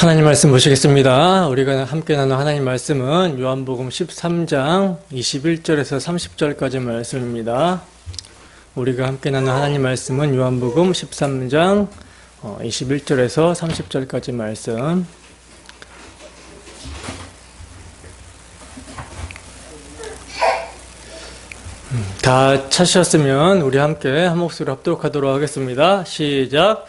하나님 말씀 보시겠습니다. 우리가 함께 나눈 하나님 말씀은 요한복음 13장 21절에서 30절까지 말씀입니다. 우리가 함께 나눈 하나님 말씀은 요한복음 13장 21절에서 30절까지 말씀. 다 찾으셨으면 우리 함께 한 목소리로 합독하도록 하겠습니다. 시작.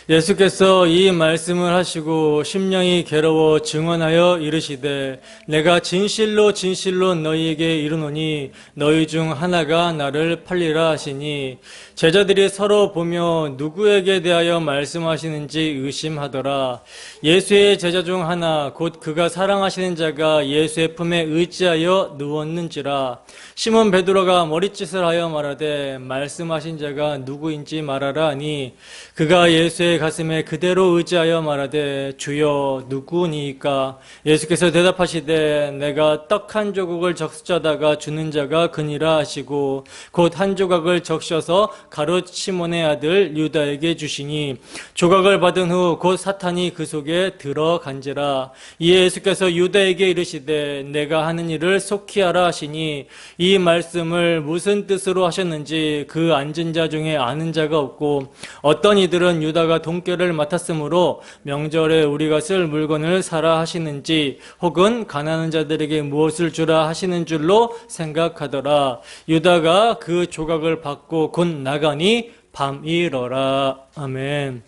예수께서 이 말씀을 하시고 심령이 괴로워 증언하여 이르시되 내가 진실로 진실로 너희에게 이르노니 너희 중 하나가 나를 팔리라 하시니 제자들이 서로 보며 누구에게 대하여 말씀하시는지 의심하더라. 예수의 제자 중 하나 곧 그가 사랑하시는 자가 예수의 품에 의지하여 누웠는지라. 시몬 베드로가 머리짓을 하여 말하되 말씀하신 자가 누구인지 말하라 하니 그가 예수의 가슴에 그대로 의지하여 말하되 주여 누구니까? 예수께서 대답하시되 내가 떡 한 조각을 적셔다가 주는 자가 그니라 하시고 곧 한 조각을 적셔서 가룟 시몬의 아들 유다에게 주시니 조각을 받은 후 곧 사탄이 그 속에 들어간지라. 이에 예수께서 유다에게 이르시되 내가 하는 일을 속히 하라 하시니 이 말씀을 무슨 뜻으로 하셨는지 그 앉은 자 중에 아는 자가 없고 어떤 이들은 유다가 돈깨를 맡았으므로 명절에 우리가 쓸 물건을 사라 하시는지 혹은 가난한 자들에게 무엇을 주라 하시는 줄로 생각하더라. 유다가 그 조각을 받고 곧 나가니 밤이러라. 아멘.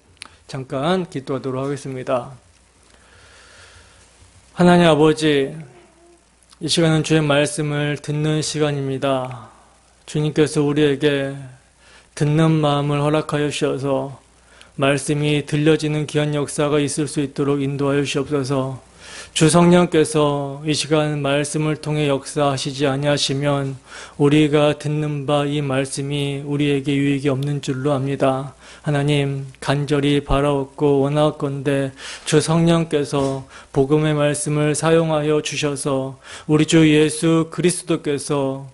잠깐 기도하도록 하겠습니다. 하나님 아버지, 이 시간은 주의 말씀을 듣는 시간입니다. 주님께서 우리에게 듣는 마음을 허락하여 주셔서 말씀이 들려지는 귀한 역사가 있을 수 있도록 인도하여 주시옵소서. 주 성령께서 이 시간 말씀을 통해 역사하시지 아니하시면 우리가 듣는 바 이 말씀이 우리에게 유익이 없는 줄로 압니다. 하나님 간절히 바라옵고 원하건대 주 성령께서 복음의 말씀을 사용하여 주셔서 우리 주 예수 그리스도께서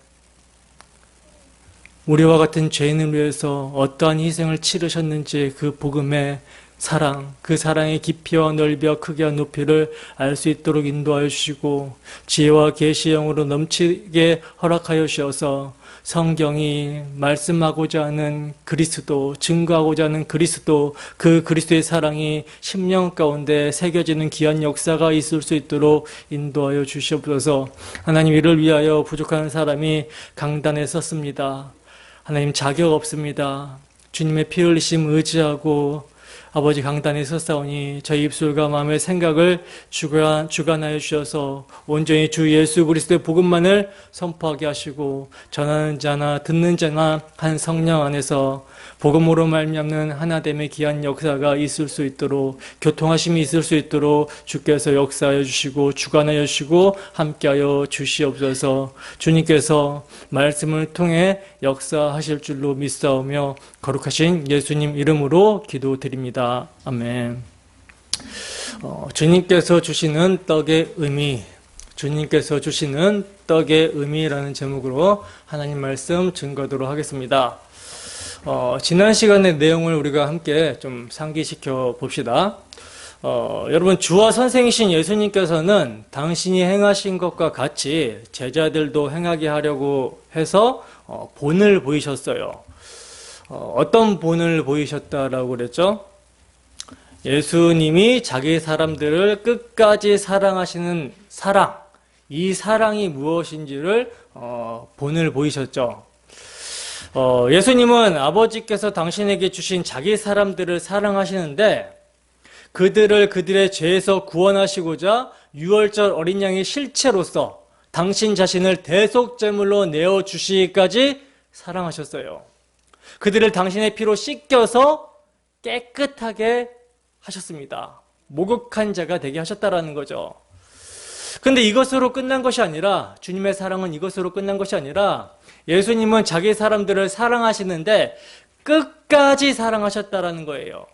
우리와 같은 죄인을 위해서 어떠한 희생을 치르셨는지 그 복음의 사랑, 그 사랑의 깊이와 넓이와 크기와 높이를 알 수 있도록 인도하여 주시고 지혜와 계시의 영으로 넘치게 허락하여 주셔서 성경이 말씀하고자 하는 그리스도, 증거하고자 하는 그리스도, 그 그리스도의 사랑이 심령 가운데 새겨지는 귀한 역사가 있을 수 있도록 인도하여 주시옵소서. 하나님 이를 위하여 부족한 사람이 강단에 섰습니다. 하나님 자격 없습니다. 주님의 피 흘리심 의지하고 아버지 강단에 섰사오니 저희 입술과 마음의 생각을 주관하여 주셔서 온전히 주 예수 그리스도의 복음만을 선포하게 하시고 전하는 자나 듣는 자나 한 성령 안에서 복음으로 말미암는 하나됨의 귀한 역사가 있을 수 있도록 교통하심이 있을 수 있도록 주께서 역사하여 주시고 주관하여 주시고 함께하여 주시옵소서. 주님께서 말씀을 통해 역사하실 줄로 믿사오며 거룩하신 예수님 이름으로 기도드립니다. 아멘. 주님께서 주시는 떡의 의미, 주님께서 주시는 떡의 의미라는 제목으로 하나님 말씀 증거하도록 하겠습니다. 지난 시간의 내용을 우리가 함께 좀 상기시켜 봅시다. 여러분 주와 선생이신 예수님께서는 당신이 행하신 것과 같이 제자들도 행하게 하려고 해서 본을 보이셨어요. 어떤 본을 보이셨다라고 그랬죠? 예수님이 자기 사람들을 끝까지 사랑하시는 사랑, 이 사랑이 무엇인지를 본을 보이셨죠. 예수님은 아버지께서 당신에게 주신 자기 사람들을 사랑하시는데 그들을 그들의 죄에서 구원하시고자 유월절 어린 양의 실체로서 당신 자신을 대속제물로 내어주시기까지 사랑하셨어요. 그들을 당신의 피로 씻겨서 깨끗하게 하셨습니다. 목욕한 자가 되게 하셨다라는 거죠. 근데 이것으로 끝난 것이 아니라, 주님의 사랑은 이것으로 끝난 것이 아니라 예수님은 자기 사람들을 사랑하시는데 끝까지 사랑하셨다라는 거예요.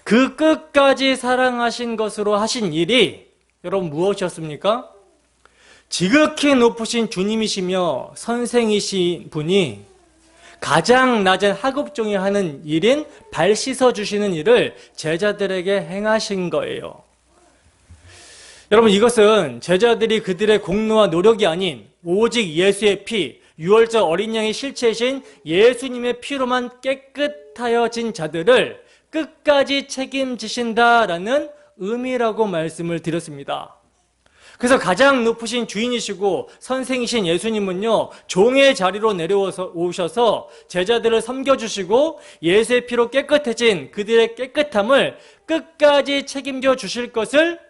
그 끝까지 사랑하신 것으로 하신 일이 여러분 무엇이었습니까? 지극히 높으신 주님이시며 선생이신 분이 가장 낮은 하급종이 하는 일인 발 씻어주시는 일을 제자들에게 행하신 거예요. 여러분, 이것은 제자들이 그들의 공로와 노력이 아닌 오직 예수의 피, 유월절 어린 양의 실체이신 예수님의 피로만 깨끗하여진 자들을 끝까지 책임지신다라는 의미라고 말씀을 드렸습니다. 그래서 가장 높으신 주인이시고 선생이신 예수님은요, 종의 자리로 내려오셔서 제자들을 섬겨주시고 예수의 피로 깨끗해진 그들의 깨끗함을 끝까지 책임져 주실 것을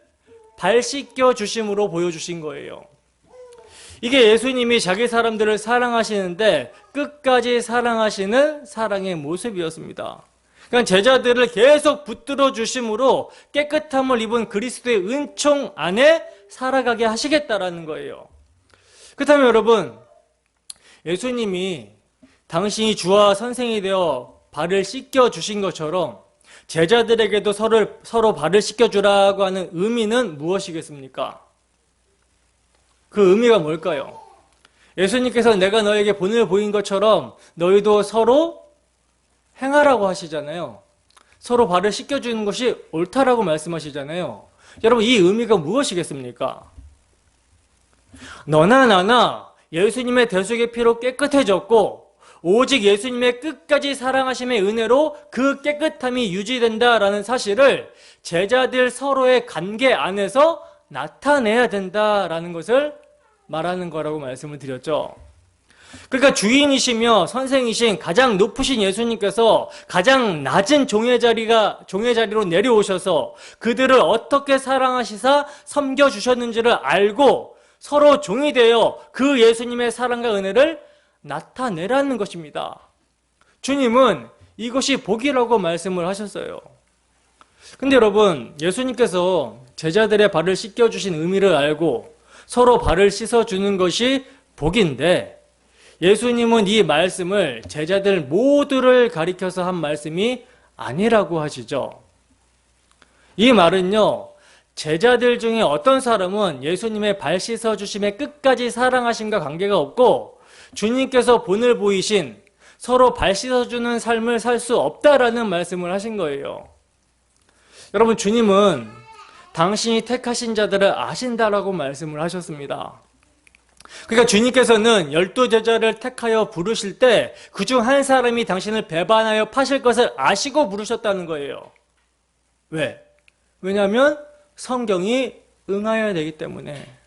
발 씻겨 주심으로 보여주신 거예요. 이게 예수님이 자기 사람들을 사랑하시는데 끝까지 사랑하시는 사랑의 모습이었습니다. 그러니까 제자들을 계속 붙들어 주심으로 깨끗함을 입은 그리스도의 은총 안에 살아가게 하시겠다라는 거예요. 그렇다면 여러분, 예수님이 당신이 주와 선생이 되어 발을 씻겨 주신 것처럼 제자들에게도 서로 발을 씻겨 주라고 하는 의미는 무엇이겠습니까? 그 의미가 뭘까요? 예수님께서 내가 너에게 본을 보인 것처럼 너희도 서로 행하라고 하시잖아요. 서로 발을 씻겨주는 것이 옳다라고 말씀하시잖아요. 여러분, 이 의미가 무엇이겠습니까? 너나 나나 예수님의 대속의 피로 깨끗해졌고 오직 예수님의 끝까지 사랑하심의 은혜로 그 깨끗함이 유지된다라는 사실을 제자들 서로의 관계 안에서 나타내야 된다라는 것을 말하는 거라고 말씀을 드렸죠. 그러니까 주인이시며 선생이신 가장 높으신 예수님께서 가장 낮은 종의 자리로 내려오셔서 그들을 어떻게 사랑하시사 섬겨주셨는지를 알고 서로 종이 되어 그 예수님의 사랑과 은혜를 나타내라는 것입니다. 주님은 이것이 복이라고 말씀을 하셨어요. 근데 여러분, 예수님께서 제자들의 발을 씻겨주신 의미를 알고 서로 발을 씻어주는 것이 복인데 예수님은 이 말씀을 제자들 모두를 가리켜서 한 말씀이 아니라고 하시죠. 이 말은요, 제자들 중에 어떤 사람은 예수님의 발 씻어주심에 끝까지 사랑하심과 관계가 없고 주님께서 본을 보이신 서로 발 씻어주는 삶을 살 수 없다라는 말씀을 하신 거예요. 여러분, 주님은 당신이 택하신 자들을 아신다라고 말씀을 하셨습니다. 그러니까 주님께서는 12제자를 택하여 부르실 때 그중 한 사람이 당신을 배반하여 파실 것을 아시고 부르셨다는 거예요. 왜? 왜냐하면 성경이 응하여야 되기 때문에.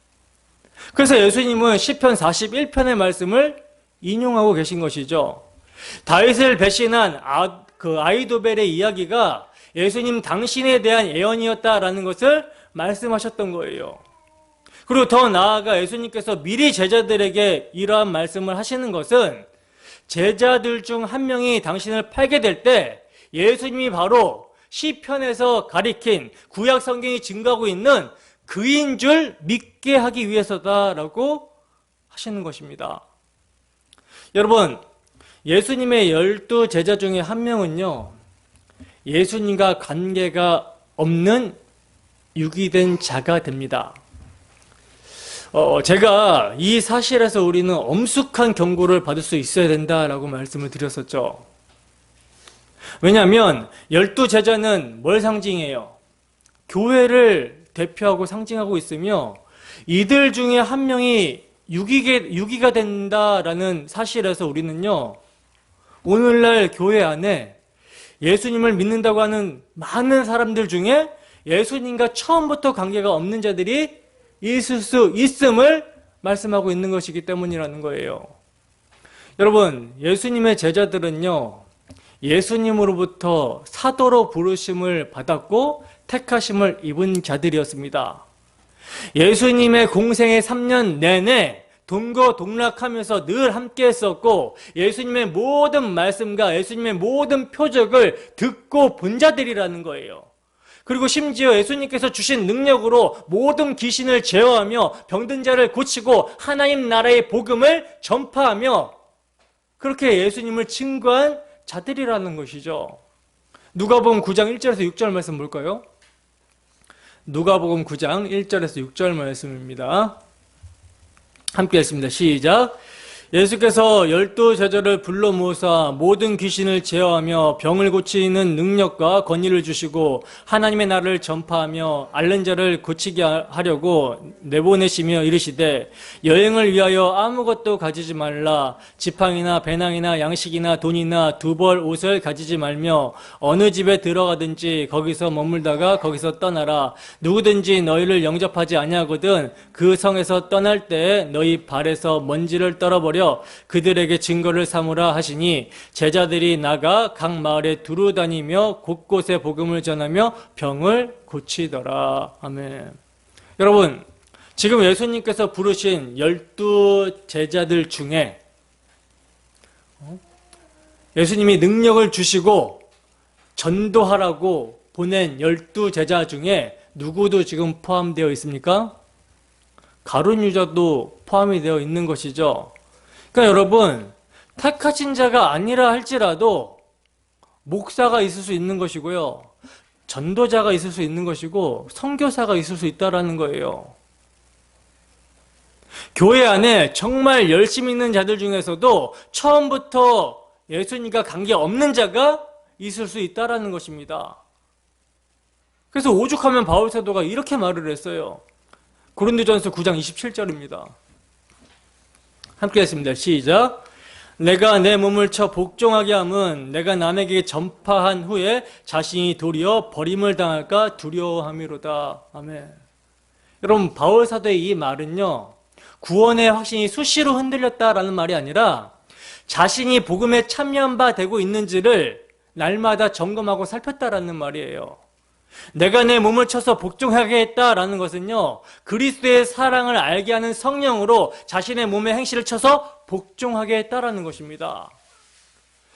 그래서 예수님은 시편 41편의 말씀을 인용하고 계신 것이죠. 다윗을 배신한 아이도벨의 이야기가 예수님 당신에 대한 예언이었다라는 것을 말씀하셨던 거예요. 그리고 더 나아가 예수님께서 미리 제자들에게 이러한 말씀을 하시는 것은 제자들 중 한 명이 당신을 팔게 될 때 예수님이 바로 시편에서 가리킨 구약 성경이 증거하고 있는 그인 줄 믿게 하기 위해서다라고 하시는 것입니다. 여러분, 예수님의 12제자 중에 한 명은요, 예수님과 관계가 없는 유기된 자가 됩니다. 제가 이 사실에서 우리는 엄숙한 경고를 받을 수 있어야 된다라고 말씀을 드렸었죠. 왜냐하면 12제자는 뭘 상징해요? 교회를 대표하고 상징하고 있으며 이들 중에 한 명이 유기가 된다라는 사실에서 우리는요, 오늘날 교회 안에 예수님을 믿는다고 하는 많은 사람들 중에 예수님과 처음부터 관계가 없는 자들이 있을 수 있음을 말씀하고 있는 것이기 때문이라는 거예요. 여러분, 예수님의 제자들은요, 예수님으로부터 사도로 부르심을 받았고 택하심을 입은 자들이었습니다. 예수님의 공생의 3년 내내 동거동락하면서 늘 함께 했었고 예수님의 모든 말씀과 예수님의 모든 표적을 듣고 본 자들이라는 거예요. 그리고 심지어 예수님께서 주신 능력으로 모든 귀신을 제어하며 병든 자를 고치고 하나님 나라의 복음을 전파하며 그렇게 예수님을 증거한 자들이라는 것이죠. 누가복음 9장 1절에서 6절 말씀 볼까요? 누가복음 9장 1절에서 6절 말씀입니다. 함께 읽습니다. 시작. 예수께서 12제자를 불러 모으사 모든 귀신을 제어하며 병을 고치는 능력과 권위를 주시고 하나님의 나라를 전파하며 앓는 자를 고치게 하려고 내보내시며 이르시되 여행을 위하여 아무것도 가지지 말라. 지팡이나 배낭이나 양식이나 돈이나 두 벌 옷을 가지지 말며 어느 집에 들어가든지 거기서 머물다가 거기서 떠나라. 누구든지 너희를 영접하지 아니하거든 그 성에서 떠날 때 너희 발에서 먼지를 떨어버려 그들에게 증거를 삼으라 하시니 제자들이 나가 각 마을에 두루 다니며 곳곳에 복음을 전하며 병을 고치더라. 아멘. 여러분, 지금 예수님께서 부르신 12제자들 중에 예수님이 능력을 주시고 전도하라고 보낸 12제자 중에 누구도 지금 포함되어 있습니까? 가룟 유다도 포함이 되어 있는 것이죠. 그러니까 여러분, 택하신 자가 아니라 할지라도 목사가 있을 수 있는 것이고요, 전도자가 있을 수 있는 것이고 선교사가 있을 수 있다는 거예요. 교회 안에 정말 열심히 있는 자들 중에서도 처음부터 예수님과 관계없는 자가 있을 수 있다는 것입니다. 그래서 오죽하면 바울 사도가 이렇게 말을 했어요. 고린도전서 9장 27절입니다. 함께 했습니다. 시작. 내가 내 몸을 쳐 복종하게 함은 내가 남에게 전파한 후에 자신이 도리어 버림을 당할까 두려워함이로다. 아멘. 여러분, 바울 사도의 이 말은요, 구원의 확신이 수시로 흔들렸다라는 말이 아니라 자신이 복음에 참여한 바 되고 있는지를 날마다 점검하고 살폈다라는 말이에요. 내가 내 몸을 쳐서 복종하게 했다라는 것은요, 그리스도의 사랑을 알게 하는 성령으로 자신의 몸의 행실을 쳐서 복종하게 했다라는 것입니다.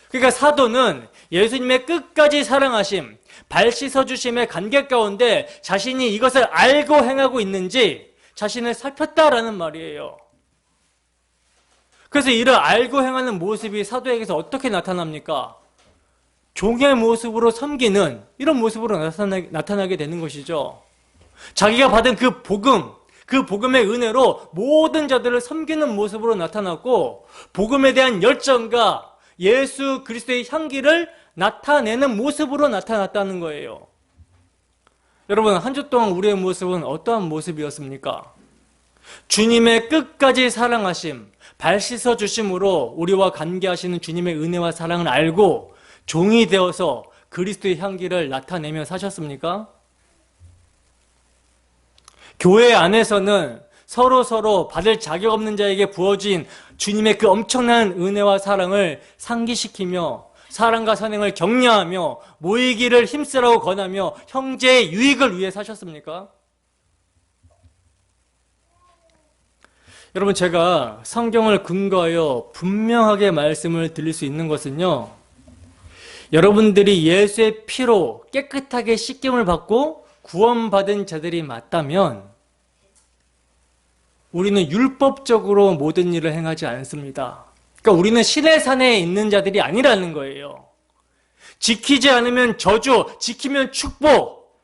그러니까 사도는 예수님의 끝까지 사랑하심, 발 씻어주심의 관계 가운데 자신이 이것을 알고 행하고 있는지 자신을 살폈다라는 말이에요. 그래서 이를 알고 행하는 모습이 사도에게서 어떻게 나타납니까? 종의 모습으로 섬기는 이런 모습으로 나타나게 되는 것이죠. 자기가 받은 그 복음, 그 복음의 은혜로 모든 자들을 섬기는 모습으로 나타났고, 복음에 대한 열정과 예수 그리스도의 향기를 나타내는 모습으로 나타났다는 거예요. 여러분, 한 주 동안 우리의 모습은 어떠한 모습이었습니까? 주님의 끝까지 사랑하심, 발 씻어 주심으로 우리와 관계하시는 주님의 은혜와 사랑을 알고 종이 되어서 그리스도의 향기를 나타내며 사셨습니까? 교회 안에서는 서로 받을 자격 없는 자에게 부어진 주님의 그 엄청난 은혜와 사랑을 상기시키며 사랑과 선행을 격려하며 모이기를 힘쓰라고 권하며 형제의 유익을 위해 사셨습니까? 여러분, 제가 성경을 근거하여 분명하게 말씀을 드릴 수 있는 것은요, 여러분들이 예수의 피로 깨끗하게 씻김을 받고 구원받은 자들이 맞다면 우리는 율법적으로 모든 일을 행하지 않습니다. 그러니까 우리는 신의 산에 있는 자들이 아니라는 거예요. 지키지 않으면 저주, 지키면 축복,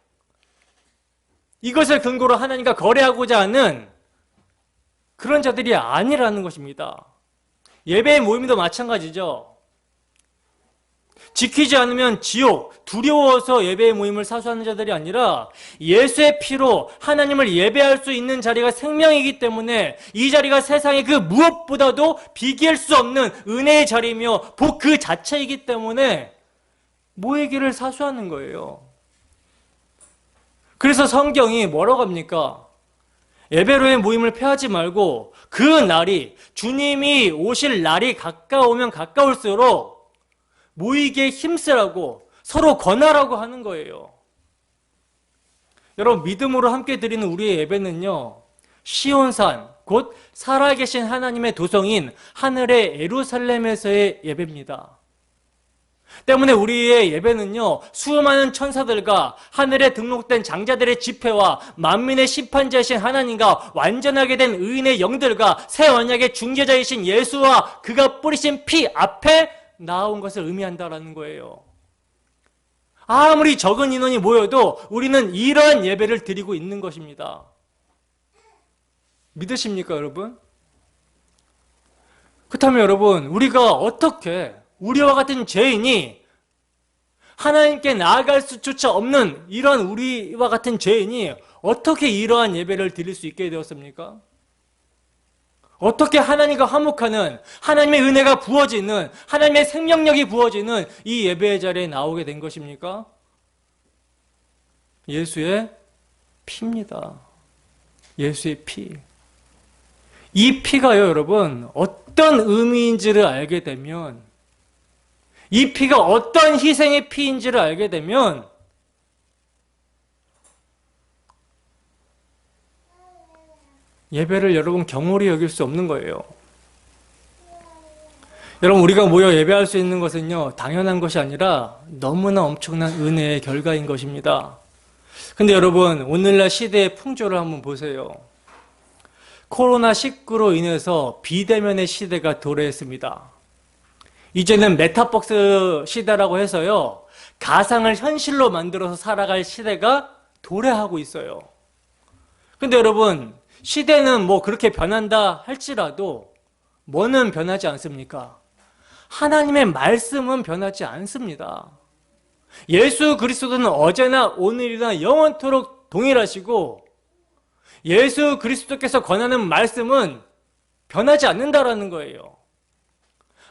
이것을 근거로 하나님과 거래하고자 하는 그런 자들이 아니라는 것입니다. 예배의 모임도 마찬가지죠. 지키지 않으면 지옥, 두려워서 예배의 모임을 사수하는 자들이 아니라 예수의 피로 하나님을 예배할 수 있는 자리가 생명이기 때문에 이 자리가 세상의 그 무엇보다도 비교할 수 없는 은혜의 자리이며 복 그 자체이기 때문에 모이기를 사수하는 거예요. 그래서 성경이 뭐라고 합니까? 예배로의 모임을 폐하지 말고 그 날이, 주님이 오실 날이 가까우면 가까울수록 모이기에 힘쓰라고, 서로 권하라고 하는 거예요. 여러분, 믿음으로 함께 드리는 우리의 예배는요, 시온산, 곧 살아계신 하나님의 도성인 하늘의 예루살렘에서의 예배입니다. 때문에 우리의 예배는요, 수많은 천사들과 하늘에 등록된 장자들의 집회와 만민의 심판자이신 하나님과 완전하게 된 의인의 영들과 새 언약의 중재자이신 예수와 그가 뿌리신 피 앞에 나온 것을 의미한다라는 거예요. 아무리 적은 인원이 모여도 우리는 이러한 예배를 드리고 있는 것입니다. 믿으십니까, 여러분? 그렇다면 여러분, 우리가 어떻게 우리와 같은 죄인이 하나님께 나아갈 수조차 없는 이런 우리와 같은 죄인이 어떻게 이러한 예배를 드릴 수 있게 되었습니까? 어떻게 하나님과 화목하는, 하나님의 은혜가 부어지는, 하나님의 생명력이 부어지는 이 예배의 자리에 나오게 된 것입니까? 예수의 피입니다. 예수의 피. 이 피가요, 여러분, 어떤 의미인지를 알게 되면, 이 피가 어떤 희생의 피인지를 알게 되면, 예배를 여러분 경홀히 여길 수 없는 거예요. 여러분, 우리가 모여 예배할 수 있는 것은요, 당연한 것이 아니라 너무나 엄청난 은혜의 결과인 것입니다. 근데 여러분, 오늘날 시대의 풍조를 한번 보세요. 코로나19로 인해서 비대면의 시대가 도래했습니다. 이제는 메타버스 시대라고 해서요, 가상을 현실로 만들어서 살아갈 시대가 도래하고 있어요. 근데 여러분, 시대는 뭐 그렇게 변한다 할지라도 뭐는 변하지 않습니까? 하나님의 말씀은 변하지 않습니다. 예수 그리스도는 어제나 오늘이나 영원토록 동일하시고, 예수 그리스도께서 권하는 말씀은 변하지 않는다라는 거예요.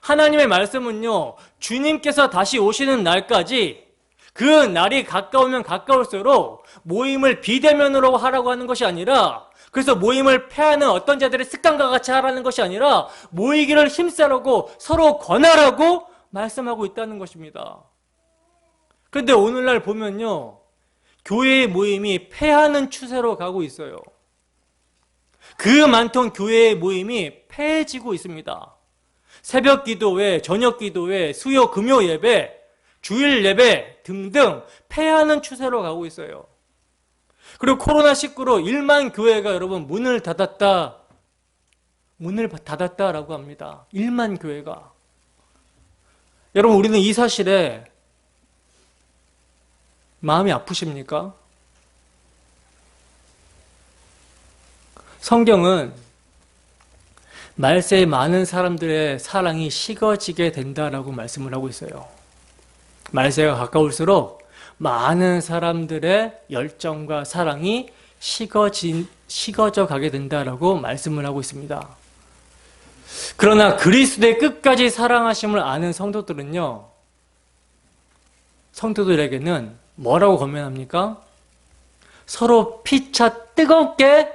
하나님의 말씀은요, 주님께서 다시 오시는 날까지 그 날이 가까우면 가까울수록 모임을 비대면으로 하라고 하는 것이 아니라, 그래서 모임을 패하는 어떤 자들의 습관과 같이 하라는 것이 아니라 모이기를 힘쓰라고 서로 권하라고 말씀하고 있다는 것입니다. 그런데 오늘날 보면요, 교회의 모임이 패하는 추세로 가고 있어요. 그 많던 교회의 모임이 패해지고 있습니다. 새벽 기도회, 저녁 기도회, 수요 금요 예배, 주일 예배 등등 패하는 추세로 가고 있어요. 그리고 코로나19로 1만 교회가 여러분 문을 닫았다라고 합니다. 1만 교회가. 여러분, 우리는 이 사실에 마음이 아프십니까? 성경은 말세에 많은 사람들의 사랑이 식어지게 된다라고 말씀을 하고 있어요. 말세가 가까울수록 많은 사람들의 열정과 사랑이 식어져 가게 된다라고 말씀을 하고 있습니다. 그러나 그리스도의 끝까지 사랑하심을 아는 성도들에게는 뭐라고 권면합니까? 서로 피차 뜨겁게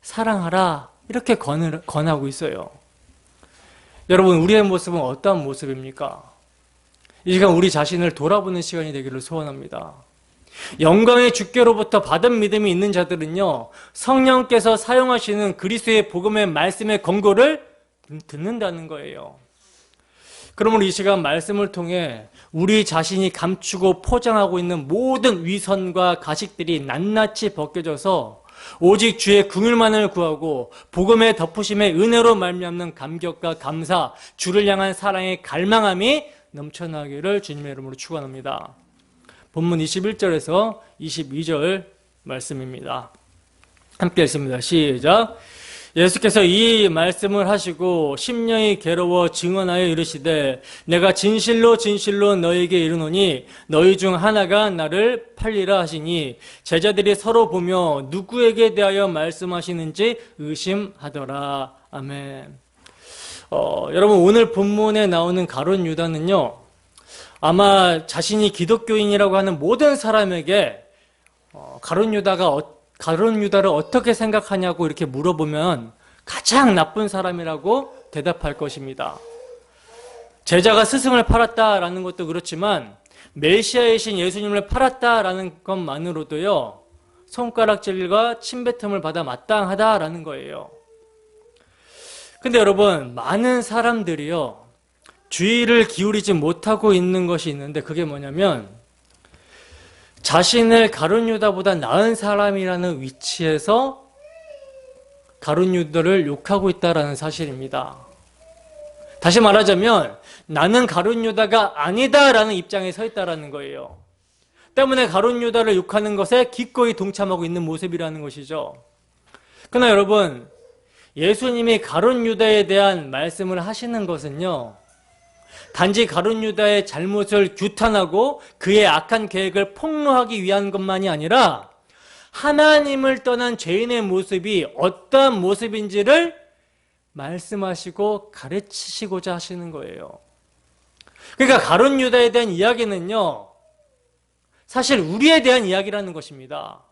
사랑하라, 이렇게 권하고 있어요. 여러분, 우리의 모습은 어떠한 모습입니까? 이 시간 우리 자신을 돌아보는 시간이 되기를 소원합니다. 영광의 주께로부터 받은 믿음이 있는 자들은요, 성령께서 사용하시는 그리스도의 복음의 말씀의 권고를 듣는다는 거예요. 그러므로 이 시간 말씀을 통해 우리 자신이 감추고 포장하고 있는 모든 위선과 가식들이 낱낱이 벗겨져서 오직 주의 긍휼만을 구하고 복음의 덮으심의 은혜로 말미암는 감격과 감사, 주를 향한 사랑의 갈망함이 넘쳐나기를 주님의 이름으로 축원합니다. 본문 21절에서 22절 말씀입니다. 함께 읽습니다. 시작. 예수께서 이 말씀을 하시고 심령이 괴로워 증언하여 이르시되 내가 진실로 진실로 너희에게 이르노니 너희 중 하나가 나를 팔리라 하시니 제자들이 서로 보며 누구에게 대하여 말씀하시는지 의심하더라. 아멘. 여러분, 오늘 본문에 나오는 가룟 유다는요, 아마 자신이 기독교인이라고 하는 모든 사람에게 가룟 유다를 어떻게 생각하냐고 이렇게 물어보면 가장 나쁜 사람이라고 대답할 것입니다. 제자가 스승을 팔았다라는 것도 그렇지만 메시아이신 예수님을 팔았다라는 것만으로도요, 손가락질과 침뱉음을 받아 마땅하다라는 거예요. 근데 여러분, 많은 사람들이요, 주의를 기울이지 못하고 있는 것이 있는데, 그게 뭐냐면 자신을 가룟 유다보다 나은 사람이라는 위치에서 가룟 유다를 욕하고 있다는 사실입니다. 다시 말하자면 나는 가룟 유다가 아니다라는 입장에 서 있다는 거예요. 때문에 가룟 유다를 욕하는 것에 기꺼이 동참하고 있는 모습이라는 것이죠. 그러나 여러분, 예수님이 가룟 유다에 대한 말씀을 하시는 것은요, 단지 가룟 유다의 잘못을 규탄하고 그의 악한 계획을 폭로하기 위한 것만이 아니라 하나님을 떠난 죄인의 모습이 어떠한 모습인지를 말씀하시고 가르치시고자 하시는 거예요. 그러니까 가룟 유다에 대한 이야기는요, 사실 우리에 대한 이야기라는 것입니다.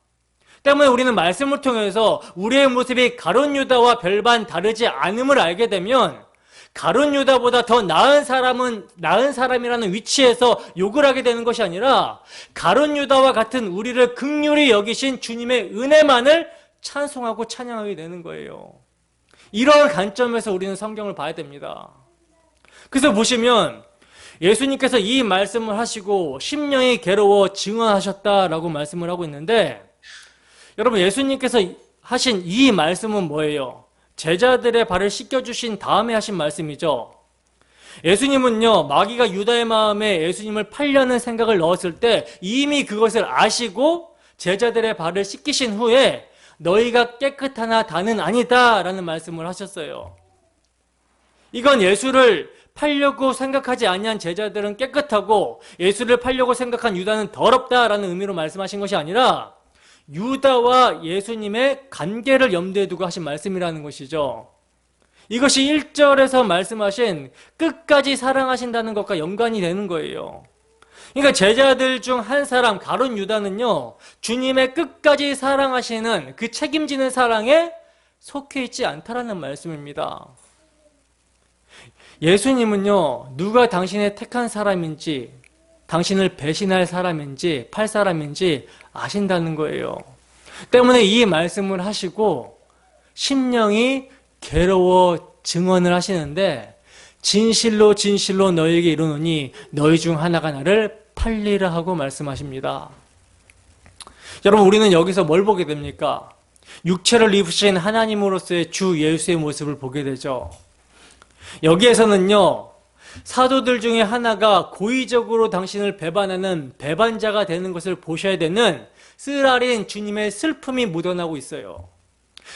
때문에 우리는 말씀을 통해서 우리의 모습이 가룟 유다와 별반 다르지 않음을 알게 되면 가룟 유다보다 더 나은 사람이라는 위치에서 욕을 하게 되는 것이 아니라 가룟 유다와 같은 우리를 긍휼히 여기신 주님의 은혜만을 찬송하고 찬양하게 되는 거예요. 이런 관점에서 우리는 성경을 봐야 됩니다. 그래서 보시면 예수님께서 이 말씀을 하시고 심령이 괴로워 증언하셨다라고 말씀을 하고 있는데, 여러분, 예수님께서 하신 이 말씀은 뭐예요? 제자들의 발을 씻겨주신 다음에 하신 말씀이죠. 예수님은요, 마귀가 유다의 마음에 예수님을 팔려는 생각을 넣었을 때 이미 그것을 아시고 제자들의 발을 씻기신 후에 너희가 깨끗하나 다는 아니다 라는 말씀을 하셨어요. 이건 예수를 팔려고 생각하지 아니한 제자들은 깨끗하고 예수를 팔려고 생각한 유다는 더럽다라는 의미로 말씀하신 것이 아니라 유다와 예수님의 관계를 염두에 두고 하신 말씀이라는 것이죠. 이것이 1절에서 말씀하신 끝까지 사랑하신다는 것과 연관이 되는 거예요. 그러니까 제자들 중 한 사람 가룟 유다는요, 주님의 끝까지 사랑하시는 그 책임지는 사랑에 속해 있지 않다라는 말씀입니다. 예수님은요, 누가 당신의 택한 사람인지, 당신을 배신할 사람인지 팔 사람인지 아신다는 거예요. 때문에 이 말씀을 하시고 심령이 괴로워 증언을 하시는데, 진실로 진실로 너희에게 이르노니 너희 중 하나가 나를 팔리라 하고 말씀하십니다. 여러분, 우리는 여기서 뭘 보게 됩니까? 육체를 입으신 하나님으로서의 주 예수의 모습을 보게 되죠. 여기에서는요, 사도들 중에 하나가 고의적으로 당신을 배반하는 배반자가 되는 것을 보셔야 되는 쓰라린 주님의 슬픔이 묻어나고 있어요.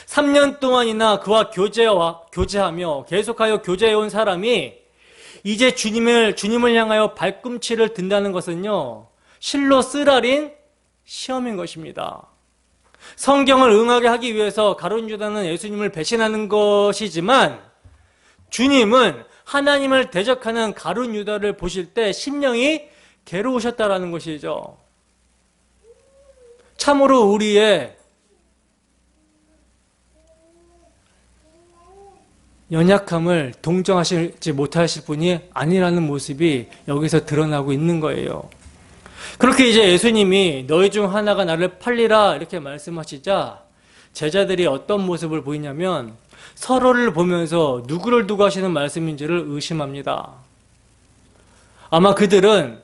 3년 동안이나 그와 교제하며 계속하여 교제해온 사람이 이제 주님을 향하여 발꿈치를 든다는 것은요, 실로 쓰라린 시험인 것입니다. 성경을 응하게 하기 위해서 가룟 유다는 예수님을 배신하는 것이지만, 주님은 하나님을 대적하는 가룟 유다를 보실 때 심령이 괴로우셨다라는 것이죠. 참으로 우리의 연약함을 동정하시지 못하실 분이 아니라는 모습이 여기서 드러나고 있는 거예요. 그렇게 이제 예수님이 너희 중 하나가 나를 팔리라 이렇게 말씀하시자 제자들이 어떤 모습을 보이냐면 서로를 보면서 누구를 두고 하시는 말씀인지를 의심합니다. 아마 그들은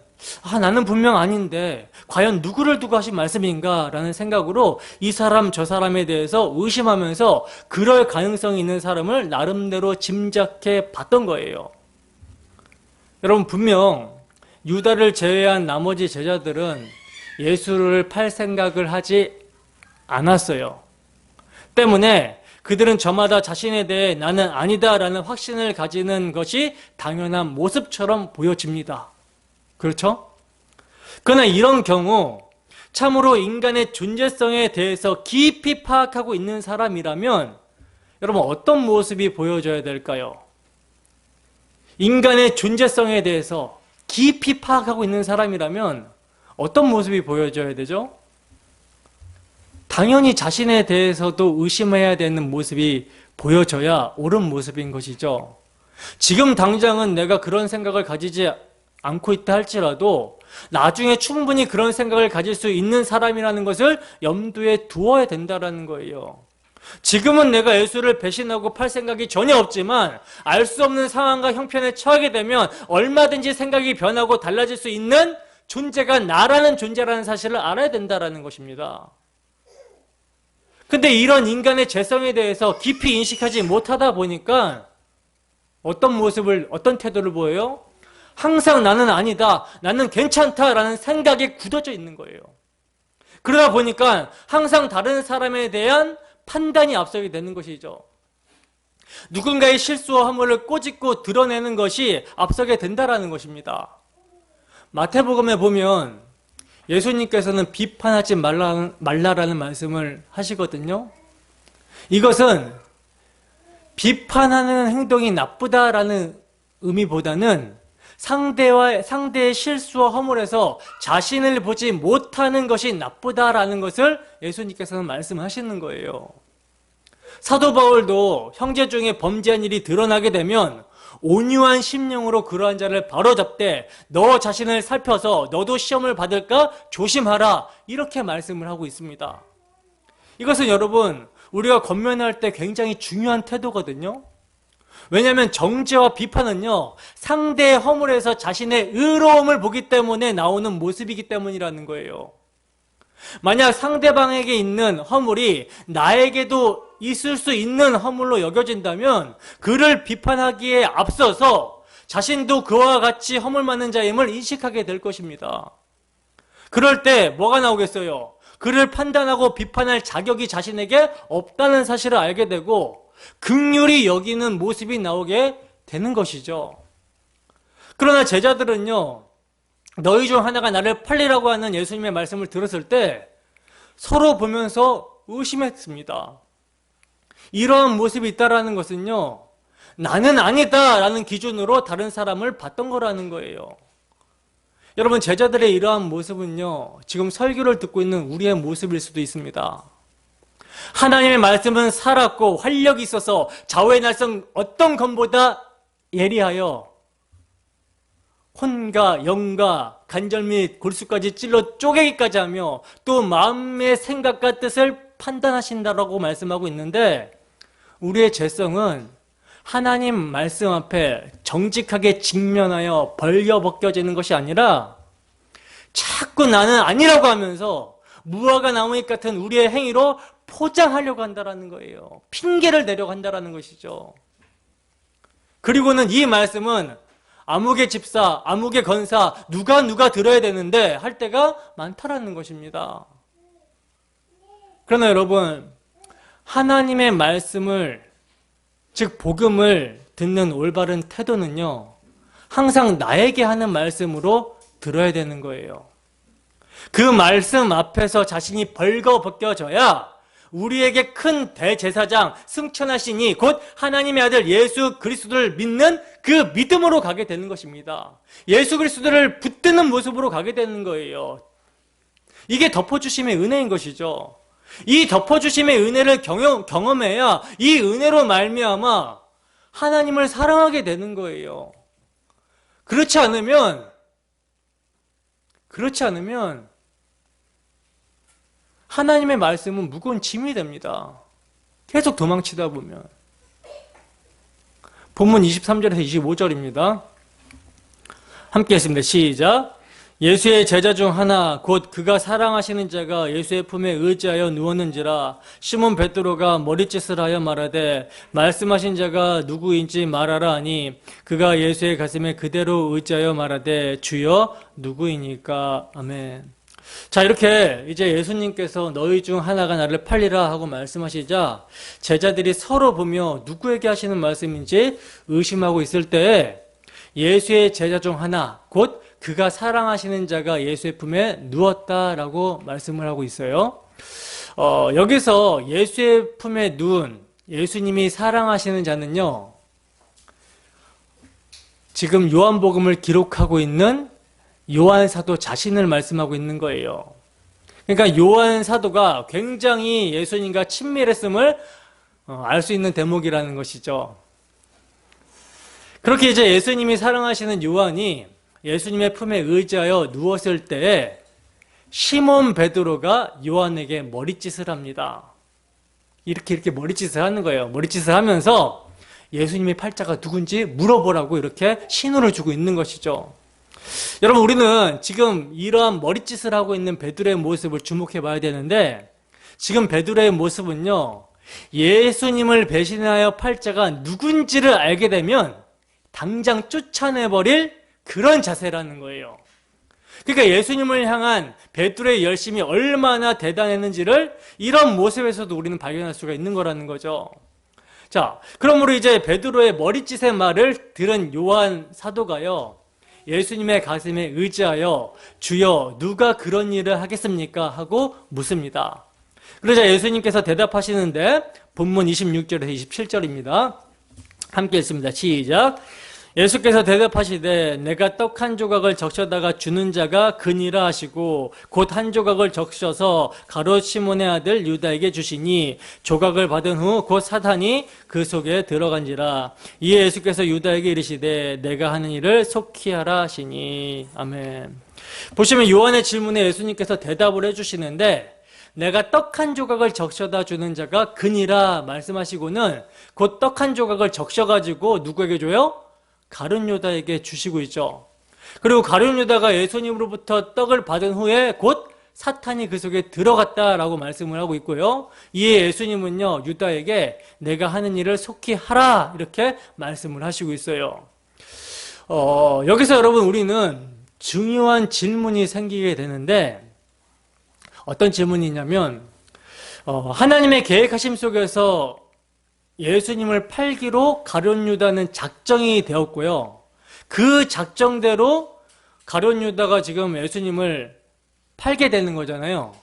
나는 분명 아닌데 과연 누구를 두고 하신 말씀인가 라는 생각으로 이 사람 저 사람에 대해서 의심하면서 그럴 가능성이 있는 사람을 나름대로 짐작해 봤던 거예요. 여러분, 분명 유다를 제외한 나머지 제자들은 예수를 팔 생각을 하지 않았어요. 때문에 그들은 저마다 자신에 대해 나는 아니다라는 확신을 가지는 것이 당연한 모습처럼 보여집니다. 그렇죠? 그러나 이런 경우 참으로 인간의 존재성에 대해서 깊이 파악하고 있는 사람이라면 여러분 어떤 모습이 보여져야 될까요? 인간의 존재성에 대해서 깊이 파악하고 있는 사람이라면 어떤 모습이 보여져야 되죠? 당연히 자신에 대해서도 의심해야 되는 모습이 보여져야 옳은 모습인 것이죠. 지금 당장은 내가 그런 생각을 가지지 않고 있다 할지라도 나중에 충분히 그런 생각을 가질 수 있는 사람이라는 것을 염두에 두어야 된다는 거예요. 지금은 내가 예수를 배신하고 팔 생각이 전혀 없지만 알 수 없는 상황과 형편에 처하게 되면 얼마든지 생각이 변하고 달라질 수 있는 존재가 나라는 존재라는 사실을 알아야 된다는 것입니다. 근데 이런 인간의 죄성에 대해서 깊이 인식하지 못하다 보니까 어떤 태도를 보여요? 항상 나는 아니다, 나는 괜찮다라는 생각에 굳어져 있는 거예요. 그러다 보니까 항상 다른 사람에 대한 판단이 앞서게 되는 것이죠. 누군가의 실수와 허물을 꼬집고 드러내는 것이 앞서게 된다라는 것입니다. 마태복음에 보면 예수님께서는 비판하지 말라라는 말씀을 하시거든요. 이것은 비판하는 행동이 나쁘다라는 의미보다는 상대의 실수와 허물에서 자신을 보지 못하는 것이 나쁘다라는 것을 예수님께서는 말씀하시는 거예요. 사도 바울도 형제 중에 범죄한 일이 드러나게 되면 온유한 심령으로 그러한 자를 바로잡되 너 자신을 살펴서 너도 시험을 받을까 조심하라, 이렇게 말씀을 하고 있습니다. 이것은 여러분, 우리가 권면할 때 굉장히 중요한 태도거든요. 왜냐하면 정죄와 비판은요, 상대의 허물에서 자신의 의로움을 보기 때문에 나오는 모습이기 때문이라는 거예요. 만약 상대방에게 있는 허물이 나에게도 있을 수 있는 허물로 여겨진다면 그를 비판하기에 앞서서 자신도 그와 같이 허물 많은 자임을 인식하게 될 것입니다. 그럴 때 뭐가 나오겠어요? 그를 판단하고 비판할 자격이 자신에게 없다는 사실을 알게 되고 긍휼히 여기는 모습이 나오게 되는 것이죠. 그러나 제자들은요, 너희 중 하나가 나를 팔리라고 하는 예수님의 말씀을 들었을 때 서로 보면서 의심했습니다. 이러한 모습이 있다라는 것은요, 나는 아니다라는 기준으로 다른 사람을 봤던 거라는 거예요. 여러분, 제자들의 이러한 모습은요, 지금 설교를 듣고 있는 우리의 모습일 수도 있습니다. 하나님의 말씀은 살았고 활력이 있어서 좌우의 날성 어떤 검보다 예리하여 혼과 영과 관절 및 골수까지 찔러 쪼개기까지 하며 또 마음의 생각과 뜻을 판단하신다라고 말씀하고 있는데, 우리의 죄성은 하나님 말씀 앞에 정직하게 직면하여 벌겨벗겨지는 것이 아니라 자꾸 나는 아니라고 하면서 무화과 나무잎 같은 우리의 행위로 포장하려고 한다는 거예요. 핑계를 내려고 한다는 것이죠. 그리고는 이 말씀은 아무개 집사, 아무개 건사, 누가 들어야 되는데 할 때가 많다라는 것입니다. 그러나 여러분, 하나님의 말씀을, 즉 복음을 듣는 올바른 태도는요, 항상 나에게 하는 말씀으로 들어야 되는 거예요. 그 말씀 앞에서 자신이 벌거벗겨져야 우리에게 큰 대제사장, 승천하시니 곧 하나님의 아들 예수 그리스도를 믿는 그 믿음으로 가게 되는 것입니다. 예수 그리스도를 붙드는 모습으로 가게 되는 거예요. 이게 덮어주심의 은혜인 것이죠. 이 덮어주심의 은혜를 경험해야 이 은혜로 말미암아 하나님을 사랑하게 되는 거예요. 그렇지 않으면 하나님의 말씀은 무거운 짐이 됩니다. 계속 도망치다 보면. 본문 23절에서 25절입니다. 함께 했습니다. 시작. 예수의 제자 중 하나 곧 그가 사랑하시는 자가 예수의 품에 의지하여 누웠는지라. 시몬 베드로가 머리짓을 하여 말하되 말씀하신 자가 누구인지 말하라 하니 그가 예수의 가슴에 그대로 의지하여 말하되 주여 누구이니까. 아멘. 자, 이렇게 이제 예수님께서 너희 중 하나가 나를 팔리라 하고 말씀하시자 제자들이 서로 보며 누구에게 하시는 말씀인지 의심하고 있을 때 예수의 제자 중 하나 곧 그가 사랑하시는 자가 예수의 품에 누웠다라고 말씀을 하고 있어요. 여기서 예수의 품에 누운 예수님이 사랑하시는 자는요, 지금 요한복음을 기록하고 있는 요한 사도 자신을 말씀하고 있는 거예요. 그러니까 요한 사도가 굉장히 예수님과 친밀했음을 알 수 있는 대목이라는 것이죠. 그렇게 이제 예수님이 사랑하시는 요한이 예수님의 품에 의지하여 누웠을 때에 시몬 베드로가 요한에게 머리짓을 합니다. 이렇게 머리짓을 하는 거예요. 머리짓을 하면서 예수님의 팔자가 누군지 물어보라고 이렇게 신호를 주고 있는 것이죠. 여러분, 우리는 지금 이러한 머리짓을 하고 있는 베드로의 모습을 주목해 봐야 되는데, 지금 베드로의 모습은요, 예수님을 배신하여 팔자가 누군지를 알게 되면 당장 쫓아내버릴 그런 자세라는 거예요. 그러니까 예수님을 향한 베드로의 열심이 얼마나 대단했는지를 이런 모습에서도 우리는 발견할 수가 있는 거라는 거죠. 자, 그러므로 이제 베드로의 머리짓의 말을 들은 요한 사도가요, 예수님의 가슴에 의지하여 주여 누가 그런 일을 하겠습니까? 하고 묻습니다. 그러자 예수님께서 대답하시는데 본문 26절에서 27절입니다. 함께 읽습니다. 시작. 예수께서 대답하시되 내가 떡 한 조각을 적셔다가 주는 자가 그니라 하시고 곧 한 조각을 적셔서 가롯 시몬의 아들 유다에게 주시니 조각을 받은 후 곧 사탄이 그 속에 들어간지라. 이에 예수께서 유다에게 이르시되 내가 하는 일을 속히 하라 하시니. 아멘. 보시면 요한의 질문에 예수님께서 대답을 해주시는데 내가 떡 한 조각을 적셔다 주는 자가 그니라 말씀하시고는 곧 떡 한 조각을 적셔가지고 누구에게 줘요? 가룟 유다에게 주시고 있죠. 그리고 가룟 유다가 예수님으로부터 떡을 받은 후에 곧 사탄이 그 속에 들어갔다라고 말씀을 하고 있고요. 이에 예수님은요, 유다에게 내가 하는 일을 속히 하라 이렇게 말씀을 하시고 있어요. 여기서 여러분 우리는 중요한 질문이 생기게 되는데 어떤 질문이냐면 하나님의 계획하심 속에서 예수님을 팔기로 가룟 유다는 작정이 되었고요. 그 작정대로 가룟 유다가 지금 예수님을 팔게 되는 거잖아요.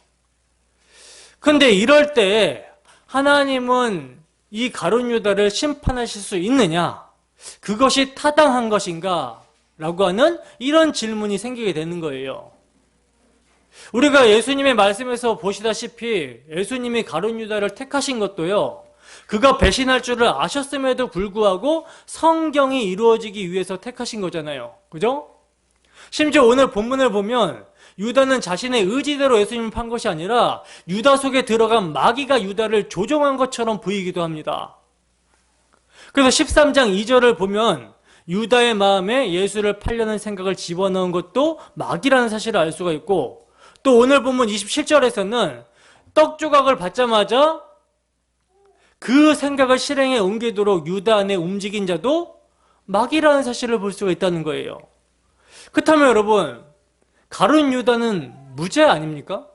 그런데 이럴 때 하나님은 이 가룟 유다를 심판하실 수 있느냐? 그것이 타당한 것인가? 라고 하는 이런 질문이 생기게 되는 거예요. 우리가 예수님의 말씀에서 보시다시피 예수님이 가룟 유다를 택하신 것도요, 그가 배신할 줄을 아셨음에도 불구하고 성경이 이루어지기 위해서 택하신 거잖아요. 그죠? 심지어 오늘 본문을 보면 유다는 자신의 의지대로 예수님을 판 것이 아니라 유다 속에 들어간 마귀가 유다를 조종한 것처럼 보이기도 합니다. 그래서 13장 2절을 보면 유다의 마음에 예수를 팔려는 생각을 집어넣은 것도 마귀라는 사실을 알 수가 있고, 또 오늘 본문 27절에서는 떡 조각을 받자마자 그 생각을 실행에 옮기도록 유다 안에 움직인 자도 마귀라는 사실을 볼 수가 있다는 거예요. 그렇다면 여러분, 가룟 유다는 무죄 아닙니까?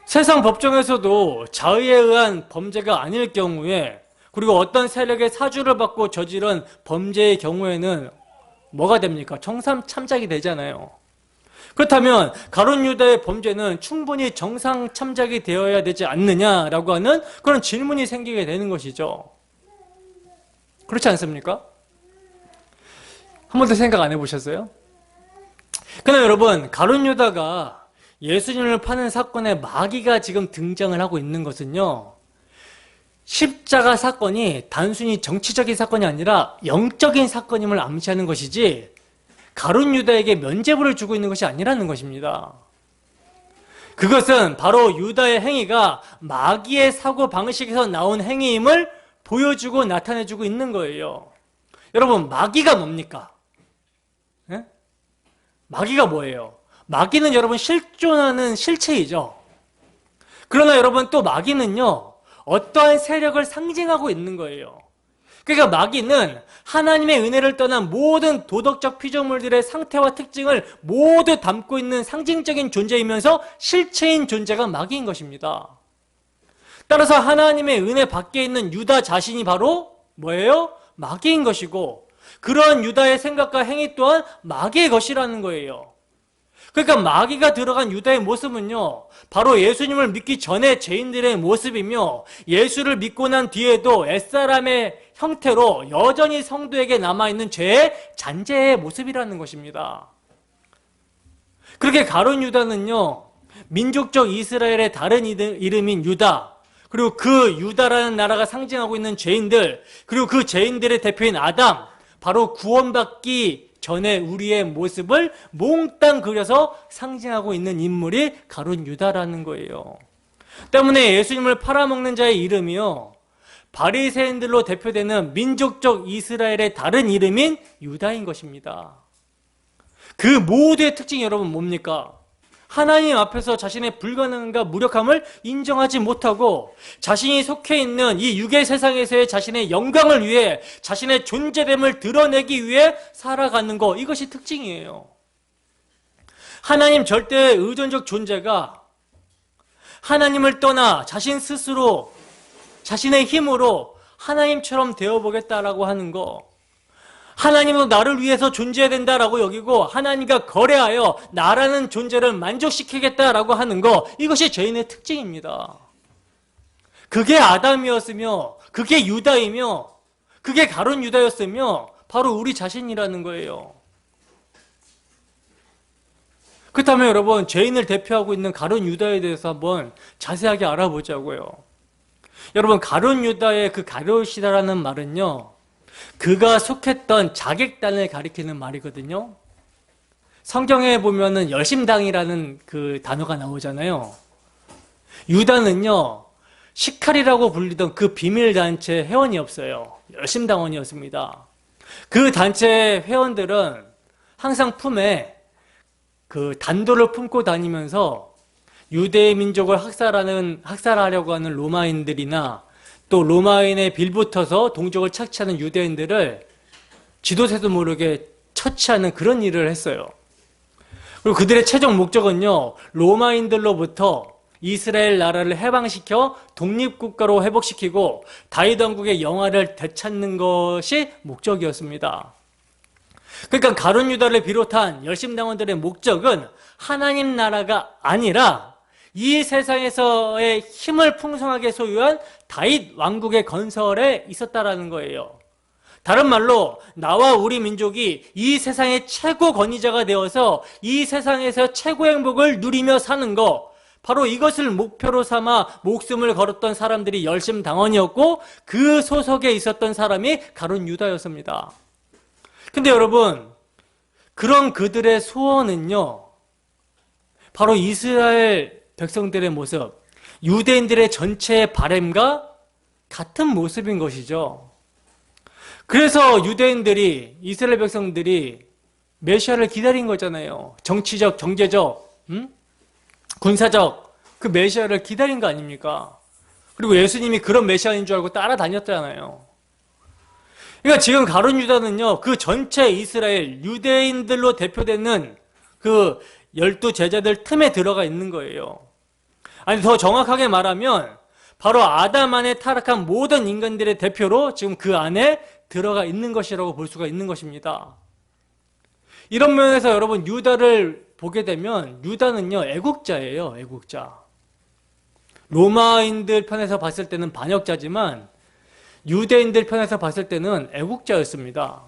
세상 법정에서도 자의에 의한 범죄가 아닐 경우에, 그리고 어떤 세력의 사주를 받고 저지른 범죄의 경우에는 뭐가 됩니까? 정상 참작이 되잖아요. 그렇다면 가룟 유다의 범죄는 충분히 정상 참작이 되어야 되지 않느냐라고 하는 그런 질문이 생기게 되는 것이죠. 그렇지 않습니까? 한 번도 생각 안 해보셨어요? 그러나 여러분, 가룟 유다가 예수님을 파는 사건에 마귀가 지금 등장을 하고 있는 것은요, 십자가 사건이 단순히 정치적인 사건이 아니라 영적인 사건임을 암시하는 것이지 가룟 유다에게 면죄부를 주고 있는 것이 아니라는 것입니다. 그것은 바로 유다의 행위가 마귀의 사고 방식에서 나온 행위임을 보여주고 나타내주고 있는 거예요. 여러분, 마귀가 뭡니까? 네? 마귀가 뭐예요? 마귀는 여러분 실존하는 실체이죠. 그러나 여러분 또 마귀는요, 어떠한 세력을 상징하고 있는 거예요. 그러니까 마귀는 하나님의 은혜를 떠난 모든 도덕적 피조물들의 상태와 특징을 모두 담고 있는 상징적인 존재이면서 실체인 존재가 마귀인 것입니다. 따라서 하나님의 은혜 밖에 있는 유다 자신이 바로 뭐예요? 마귀인 것이고, 그러한 유다의 생각과 행위 또한 마귀의 것이라는 거예요. 그러니까 마귀가 들어간 유다의 모습은요, 바로 예수님을 믿기 전에 죄인들의 모습이며, 예수를 믿고 난 뒤에도 옛사람의 형태로 여전히 성도에게 남아있는 죄의 잔재의 모습이라는 것입니다. 그렇게 가룟 유다는요, 민족적 이스라엘의 다른 이름인 유다, 그리고 그 유다라는 나라가 상징하고 있는 죄인들, 그리고 그 죄인들의 대표인 아담, 바로 구원받기 전에 우리의 모습을 몽땅 그려서 상징하고 있는 인물이 가룟 유다라는 거예요. 때문에 예수님을 팔아먹는 자의 이름이요, 바리새인들로 대표되는 민족적 이스라엘의 다른 이름인 유다인 것입니다. 그 모두의 특징이 여러분 뭡니까? 하나님 앞에서 자신의 불가능함과 무력함을 인정하지 못하고 자신이 속해 있는 이 육의 세상에서의 자신의 영광을 위해, 자신의 존재됨을 드러내기 위해 살아가는 것, 이것이 특징이에요. 하나님 절대의 의존적 존재가 하나님을 떠나 자신 스스로 자신의 힘으로 하나님처럼 되어보겠다라고 하는 거, 하나님은 나를 위해서 존재해야 된다라고 여기고 하나님과 거래하여 나라는 존재를 만족시키겠다라고 하는 거, 이것이 죄인의 특징입니다. 그게 아담이었으며 그게 유다이며 그게 가룟 유다였으며 바로 우리 자신이라는 거예요. 그렇다면 여러분, 죄인을 대표하고 있는 가룟 유다에 대해서 한번 자세하게 알아보자고요. 여러분, 가룟 유다의 그 가룟이라는 말은요, 그가 속했던 자객단을 가리키는 말이거든요. 성경에 보면은 열심당이라는 그 단어가 나오잖아요. 유다는요, 시칼이라고 불리던 그 비밀단체 회원이었어요. 열심당원이었습니다. 그 단체 회원들은 항상 품에 그 단도를 품고 다니면서 유대 민족을 학살하려고 하는 로마인들이나 또 로마인에 빌붙어서 동족을 착취하는 유대인들을 지도새도 모르게 처치하는 그런 일을 했어요. 그리고 그들의 최종 목적은요, 로마인들로부터 이스라엘 나라를 해방시켜 독립국가로 회복시키고 다윗 왕국의 영화를 되찾는 것이 목적이었습니다. 그러니까 가룟 유다를 비롯한 열심당원들의 목적은 하나님 나라가 아니라 이 세상에서의 힘을 풍성하게 소유한 다윗 왕국의 건설에 있었다라는 거예요. 다른 말로 나와 우리 민족이 이 세상의 최고 권위자가 되어서 이 세상에서 최고의 행복을 누리며 사는 거, 바로 이것을 목표로 삼아 목숨을 걸었던 사람들이 열심당원이었고 그 소속에 있었던 사람이 가룟 유다였습니다. 근데 여러분, 그런 그들의 소원은요, 바로 이스라엘 백성들의 모습, 유대인들의 전체의 바램과 같은 모습인 것이죠. 그래서 유대인들이, 이스라엘 백성들이 메시아를 기다린 거잖아요. 정치적, 경제적, 군사적 그 메시아를 기다린 거 아닙니까? 그리고 예수님이 그런 메시아인 줄 알고 따라다녔잖아요. 그러니까 지금 가룟 유다는요, 그 전체 이스라엘 유대인들로 대표되는 그 12 제자들 틈에 들어가 있는 거예요. 아니, 더 정확하게 말하면 바로 아담 안에 타락한 모든 인간들의 대표로 지금 그 안에 들어가 있는 것이라고 볼 수가 있는 것입니다. 이런 면에서 여러분, 유다를 보게 되면 유다는요, 애국자예요. 애국자. 로마인들 편에서 봤을 때는 반역자지만 유대인들 편에서 봤을 때는 애국자였습니다.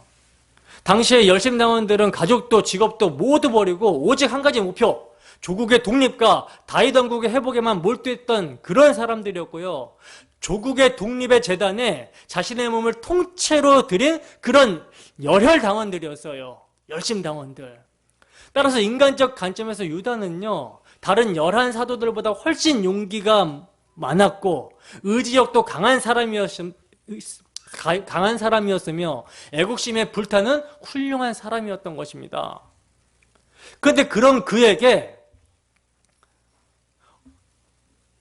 당시에 열심당원들은 가족도 직업도 모두 버리고 오직 한 가지 목표, 조국의 독립과 다윗 왕국의 회복에만 몰두했던 그런 사람들이었고요. 조국의 독립의 재단에 자신의 몸을 통째로 드린 그런 열혈당원들이었어요. 열심당원들. 따라서 인간적 관점에서 유다는요, 다른 11 사도들보다 훨씬 용기가 많았고 의지력도 강한 사람이었으며 애국심에 불타는 훌륭한 사람이었던 것입니다. 그런데 그런 그에게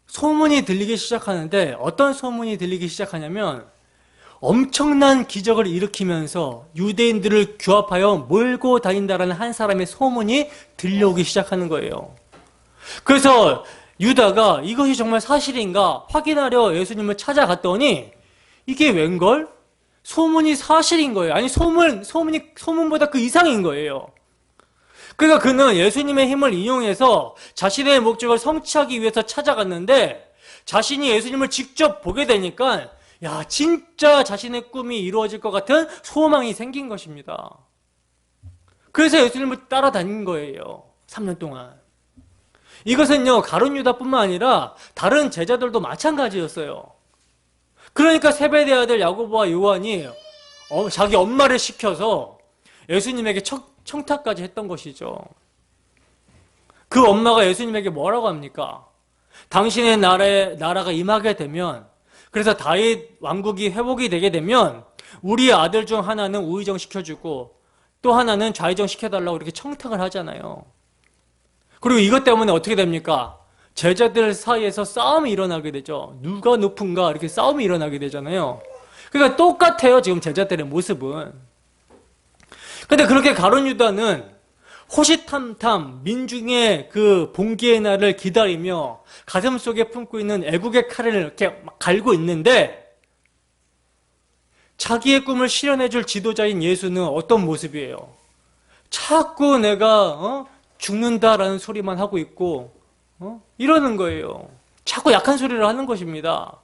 소문이 들리기 시작하는데, 어떤 소문이 들리기 시작하냐면 엄청난 기적을 일으키면서 유대인들을 규합하여 몰고 다닌다라는 한 사람의 소문이 들려오기 시작하는 거예요. 그래서 유다가 이것이 정말 사실인가 확인하려 예수님을 찾아갔더니 이게 웬걸? 소문이 사실인 거예요. 아니, 소문보다 그 이상인 거예요. 그러니까 그는 예수님의 힘을 이용해서 자신의 목적을 성취하기 위해서 찾아갔는데, 자신이 예수님을 직접 보게 되니까 야, 진짜 자신의 꿈이 이루어질 것 같은 소망이 생긴 것입니다. 그래서 예수님을 따라다닌 거예요. 3년 동안. 이것은요, 가룟 유다뿐만 아니라 다른 제자들도 마찬가지였어요. 그러니까 세베대 아들 야고보와 요한이 자기 엄마를 시켜서 예수님에게 청탁까지 했던 것이죠. 그 엄마가 예수님에게 뭐라고 합니까? 당신의 나라가 임하게 되면, 그래서 다윗 왕국이 회복이 되게 되면 우리 아들 중 하나는 우의정 시켜주고 또 하나는 좌의정 시켜달라고 이렇게 청탁을 하잖아요. 그리고 이것 때문에 어떻게 됩니까? 제자들 사이에서 싸움이 일어나게 되죠. 누가 높은가 이렇게 싸움이 일어나게 되잖아요. 그러니까 똑같아요, 지금 제자들의 모습은. 근데 그렇게 가룟 유다는 호시탐탐 민중의 그 봉기의 날을 기다리며 가슴속에 품고 있는 애국의 칼을 이렇게 막 갈고 있는데, 자기의 꿈을 실현해줄 지도자인 예수는 어떤 모습이에요? 자꾸 내가 죽는다라는 소리만 하고 있고 이러는 거예요. 자꾸 약한 소리를 하는 것입니다.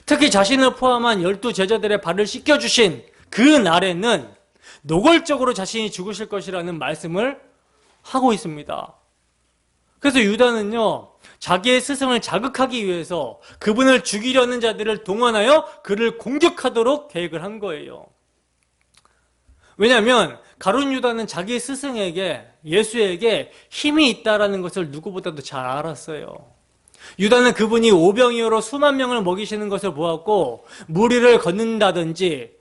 특히 자신을 포함한 12제자들의 발을 씻겨주신 그 날에는 노골적으로 자신이 죽으실 것이라는 말씀을 하고 있습니다. 그래서 유다는요, 자기의 스승을 자극하기 위해서 그분을 죽이려는 자들을 동원하여 그를 공격하도록 계획을 한 거예요. 왜냐하면 가룟 유다는 자기 스승에게, 예수에게 힘이 있다는 것을 누구보다도 잘 알았어요. 유다는 그분이 오병이어로 수만 명을 먹이시는 것을 보았고, 무리를 걷는다든지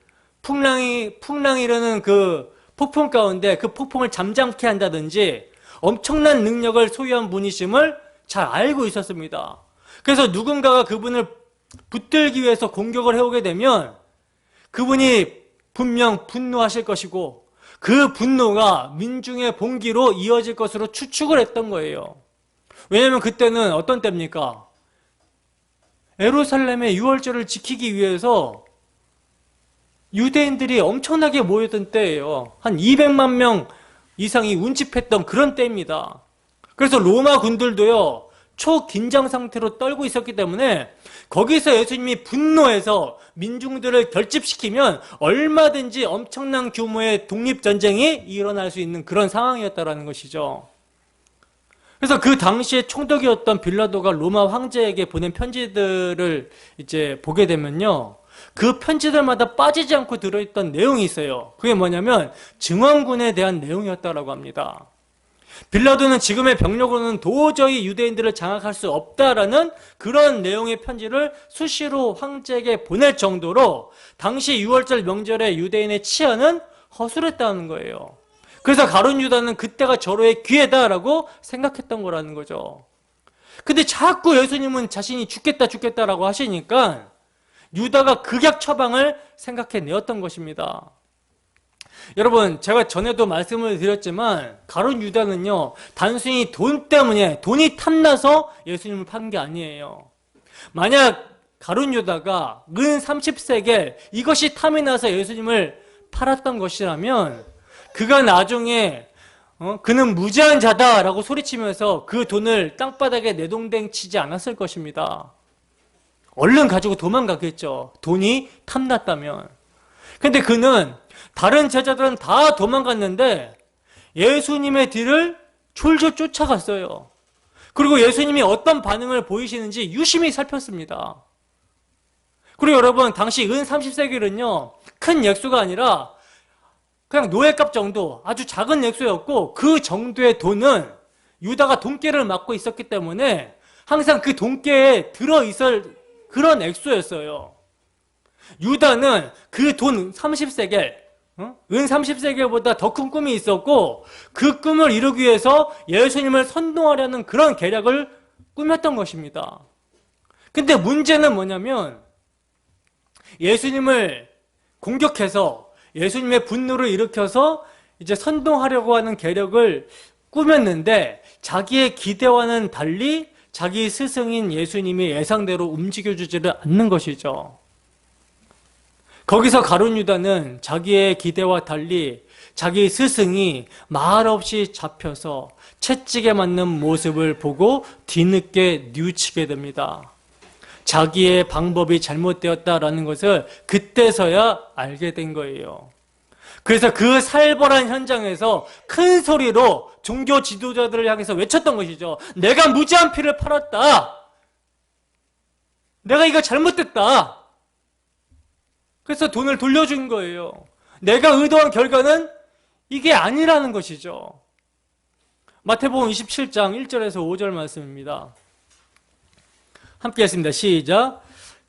풍랑이라는 그 폭풍 가운데 그 폭풍을 잠잠케 한다든지 엄청난 능력을 소유한 분이심을 잘 알고 있었습니다. 그래서 누군가가 그분을 붙들기 위해서 공격을 해오게 되면 그분이 분명 분노하실 것이고, 그 분노가 민중의 봉기로 이어질 것으로 추측을 했던 거예요. 왜냐하면 그때는 어떤 때입니까? 예루살렘의 유월절을 지키기 위해서 유대인들이 엄청나게 모였던 때예요. 한 200만 명 이상이 운집했던 그런 때입니다. 그래서 로마 군들도요, 초긴장 상태로 떨고 있었기 때문에 거기서 예수님이 분노해서 민중들을 결집시키면 얼마든지 엄청난 규모의 독립전쟁이 일어날 수 있는 그런 상황이었다는 것이죠. 그래서 그 당시에 총독이었던 빌라도가 로마 황제에게 보낸 편지들을 이제 보게 되면요, 그 편지들마다 빠지지 않고 들어있던 내용이 있어요. 그게 뭐냐면 증왕군에 대한 내용이었다고 합니다. 빌라도는 지금의 병력으로는 도저히 유대인들을 장악할 수 없다라는 그런 내용의 편지를 수시로 황제에게 보낼 정도로 당시 유월절 명절에 유대인의 치안은 허술했다는 거예요. 그래서 가룟 유다는 그때가 절호의 기회다라고 생각했던 거라는 거죠. 근데 자꾸 예수님은 자신이 죽겠다라고 하시니까 유다가 극약 처방을 생각해내었던 것입니다. 여러분, 제가 전에도 말씀을 드렸지만 가룟 유다는요, 단순히 돈 때문에, 돈이 탐나서 예수님을 판 게 아니에요. 만약 가룟 유다가 은 30세겔 이것이 탐이 나서 예수님을 팔았던 것이라면 그가 나중에 그는 무지한 자다라고 소리치면서 그 돈을 땅바닥에 내동댕 치지 않았을 것입니다. 얼른 가지고 도망가겠죠. 돈이 탐났다면. 근데 그는, 다른 제자들은 다 도망갔는데 예수님의 뒤를 졸졸 쫓아갔어요. 그리고 예수님이 어떤 반응을 보이시는지 유심히 살폈습니다. 그리고 여러분, 당시 은 30세겔은요, 큰 액수가 아니라 그냥 노예값 정도, 아주 작은 액수였고, 그 정도의 돈은 유다가 돈깨를 맡고 있었기 때문에 항상 그 돈깨에 들어있을 그런 액수였어요. 유다는 그 돈 30세겔, 은 30세겔보다 더 큰 꿈이 있었고, 그 꿈을 이루기 위해서 예수님을 선동하려는 그런 계략을 꾸몄던 것입니다. 근데 문제는 뭐냐면, 예수님을 공격해서 예수님의 분노를 일으켜서 이제 선동하려고 하는 계략을 꾸몄는데, 자기의 기대와는 달리 자기 스승인 예수님이 예상대로 움직여주지를 않는 것이죠. 거기서 가룟 유다는 자기의 기대와 달리 자기 스승이 말없이 잡혀서 채찍에 맞는 모습을 보고 뒤늦게 뉘우치게 됩니다. 자기의 방법이 잘못되었다라는 것을 그때서야 알게 된 거예요. 그래서 그 살벌한 현장에서 큰 소리로 종교 지도자들을 향해서 외쳤던 것이죠. 내가 무지한 피를 팔았다. 내가 이거 잘못됐다. 그래서 돈을 돌려준 거예요. 내가 의도한 결과는 이게 아니라는 것이죠. 마태복음 27장 1절에서 5절 말씀입니다. 함께 했습니다. 시작.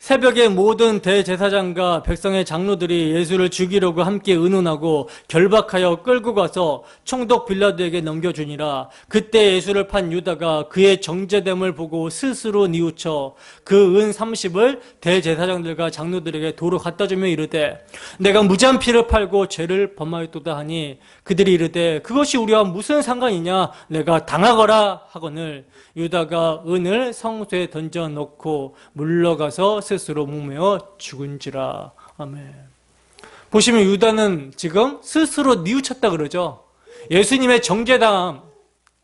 새벽에 모든 대제사장과 백성의 장로들이 예수를 죽이려고 함께 의논하고 결박하여 끌고 가서 총독 빌라도에게 넘겨주니라. 그때 예수를 판 유다가 그의 정죄됨을 보고 스스로 뉘우쳐 그 은 30을 대제사장들과 장로들에게 도로 갖다 주며 이르되 내가 무지한 피를 팔고 죄를 범하였도다 하니 그들이 이르되 그것이 우리와 무슨 상관이냐 내가 당하거라 하거늘 유다가 은을 성소에 던져 놓고 물러가서 스스로 목매어 죽은지라. 아멘. 보시면 유다는 지금 스스로 뉘우쳤다 그러죠. 예수님의 정죄당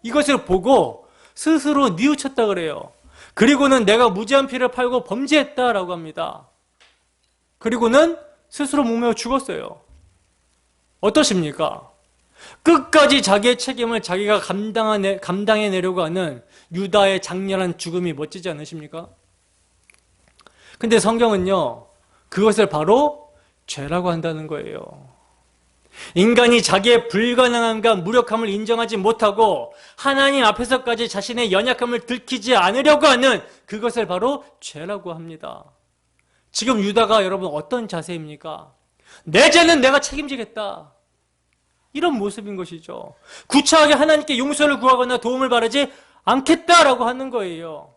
이것을 보고 스스로 뉘우쳤다 그래요. 그리고는 내가 무지한 피를 팔고 범죄했다라고 합니다. 그리고는 스스로 목매어 죽었어요. 어떠십니까? 끝까지 자기의 책임을 자기가 감당해내려고 하는 유다의 장렬한 죽음이 멋지지 않으십니까? 근데 성경은요, 그것을 바로 죄라고 한다는 거예요. 인간이 자기의 불가능함과 무력함을 인정하지 못하고 하나님 앞에서까지 자신의 연약함을 들키지 않으려고 하는 그것을 바로 죄라고 합니다. 지금 유다가 여러분 어떤 자세입니까? 내 죄는 내가 책임지겠다. 이런 모습인 것이죠. 구차하게 하나님께 용서를 구하거나 도움을 바라지 않겠다라고 하는 거예요.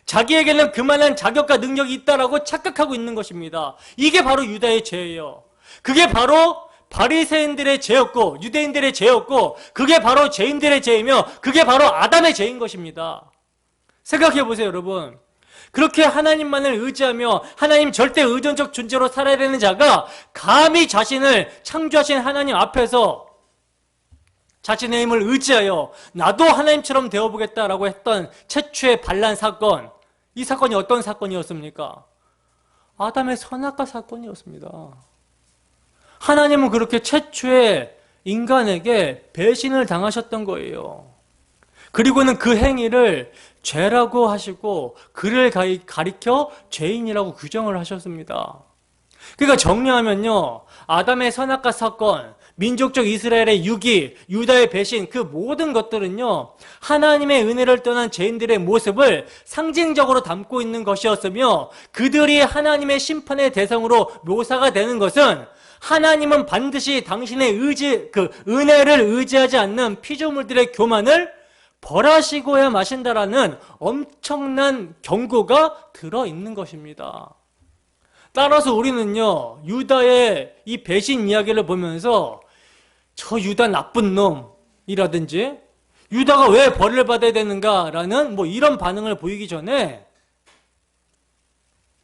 자기에게는 그만한 자격과 능력이 있다라고 착각하고 있는 것입니다. 이게 바로 유다의 죄예요. 그게 바로 바리새인들의 죄였고 유대인들의 죄였고 그게 바로 죄인들의 죄이며 그게 바로 아담의 죄인 것입니다. 생각해 보세요, 여러분. 그렇게 하나님만을 의지하며 하나님 절대 의존적 존재로 살아야 되는 자가 감히 자신을 창조하신 하나님 앞에서 자신의 힘을 의지하여 나도 하나님처럼 되어보겠다라고 했던 최초의 반란 사건, 이 사건이 어떤 사건이었습니까? 아담의 선악과 사건이었습니다. 하나님은 그렇게 최초의 인간에게 배신을 당하셨던 거예요. 그리고는 그 행위를 죄라고 하시고 그를 가리켜 죄인이라고 규정을 하셨습니다. 그러니까 정리하면요, 아담의 선악과 사건, 민족적 이스라엘의 유기, 유다의 배신, 그 모든 것들은요 하나님의 은혜를 떠난 죄인들의 모습을 상징적으로 담고 있는 것이었으며 그들이 하나님의 심판의 대상으로 묘사가 되는 것은 하나님은 반드시 당신의 은혜를 의지하지 않는 피조물들의 교만을 벌하시고야 마신다라는 엄청난 경고가 들어있는 것입니다. 따라서 우리는요, 유다의 이 배신 이야기를 보면서 저 유다 나쁜 놈이라든지 유다가 왜 벌을 받아야 되는가라는 이런 반응을 보이기 전에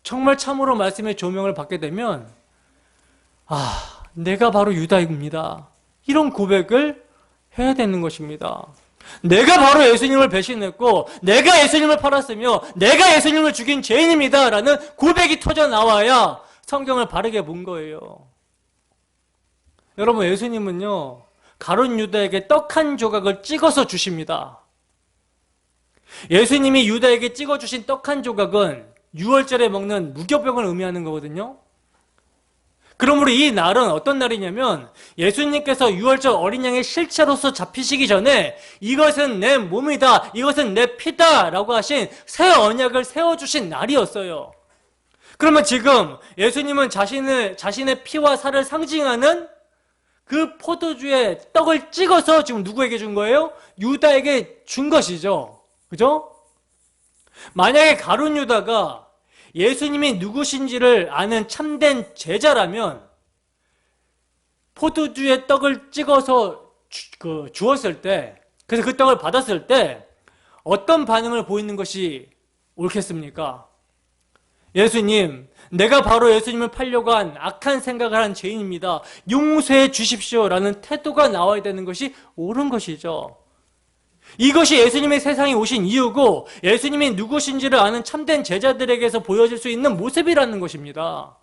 정말 참으로 말씀의 조명을 받게 되면 내가 바로 유다입니다. 이런 고백을 해야 되는 것입니다. 내가 바로 예수님을 배신했고 내가 예수님을 팔았으며 내가 예수님을 죽인 죄인입니다 라는 고백이 터져 나와야 성경을 바르게 본 거예요. 여러분, 예수님은요 가룟 유다에게 떡 한 조각을 찍어서 주십니다. 예수님이 유다에게 찍어주신 떡 한 조각은 유월절에 먹는 무교병을 의미하는 거거든요. 그러므로 이 날은 어떤 날이냐면 예수님께서 유월절 어린 양의 실체로서 잡히시기 전에 이것은 내 몸이다, 이것은 내 피다 라고 하신 새 언약을 세워주신 날이었어요. 그러면 지금 예수님은 자신의 피와 살을 상징하는 그 포도주에 떡을 찍어서 지금 누구에게 준 거예요? 유다에게 준 것이죠. 그죠? 만약에 가룟 유다가 예수님이 누구신지를 아는 참된 제자라면 포도주에 떡을 찍어서 주었을 때, 그래서 그 떡을 받았을 때 어떤 반응을 보이는 것이 옳겠습니까? 예수님, 내가 바로 예수님을 팔려고 한 악한 생각을 한 죄인입니다. 용서해 주십시오라는 태도가 나와야 되는 것이 옳은 것이죠. 이것이 예수님의 세상에 오신 이유고 예수님이 누구신지를 아는 참된 제자들에게서 보여질 수 있는 모습이라는 것입니다.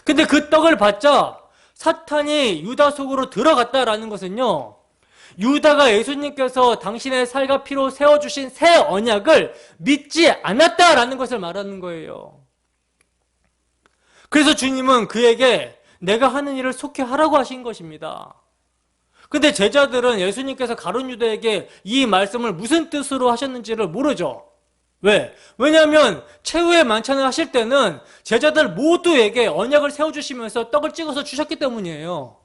근데 그 떡을 받자 사탄이 유다 속으로 들어갔다라는 것은요, 유다가 예수님께서 당신의 살과 피로 세워주신 새 언약을 믿지 않았다라는 것을 말하는 거예요. 그래서 주님은 그에게 내가 하는 일을 속히 하라고 하신 것입니다. 근데 제자들은 예수님께서 가룟 유다에게 이 말씀을 무슨 뜻으로 하셨는지를 모르죠. 왜? 왜냐하면 최후의 만찬을 하실 때는 제자들 모두에게 언약을 세워주시면서 떡을 찍어서 주셨기 때문이에요.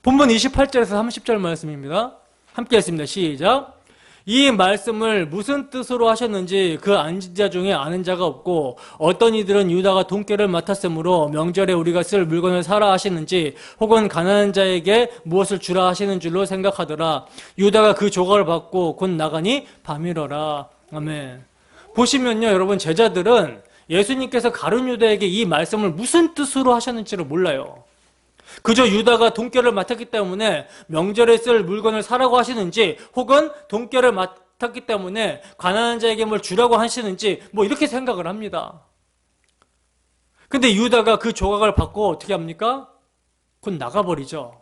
본문 28절에서 30절 말씀입니다. 함께 했습니다. 시작. 이 말씀을 무슨 뜻으로 하셨는지 그 앉은 자 중에 아는 자가 없고 어떤 이들은 유다가 돈깨를 맡았으므로 명절에 우리가 쓸 물건을 사라 하시는지 혹은 가난한 자에게 무엇을 주라 하시는 줄로 생각하더라. 유다가 그 조각을 받고 곧 나가니 밤이러라. 아멘. 보시면요, 여러분, 제자들은 예수님께서 가룟 유다에게 이 말씀을 무슨 뜻으로 하셨는지를 몰라요. 그저 유다가 돈깨를 맡았기 때문에 명절에 쓸 물건을 사라고 하시는지 혹은 돈깨를 맡았기 때문에 가난한 자에게 뭘 주라고 하시는지 뭐 이렇게 생각을 합니다. 근데 유다가 그 조각을 받고 어떻게 합니까? 곧 나가버리죠.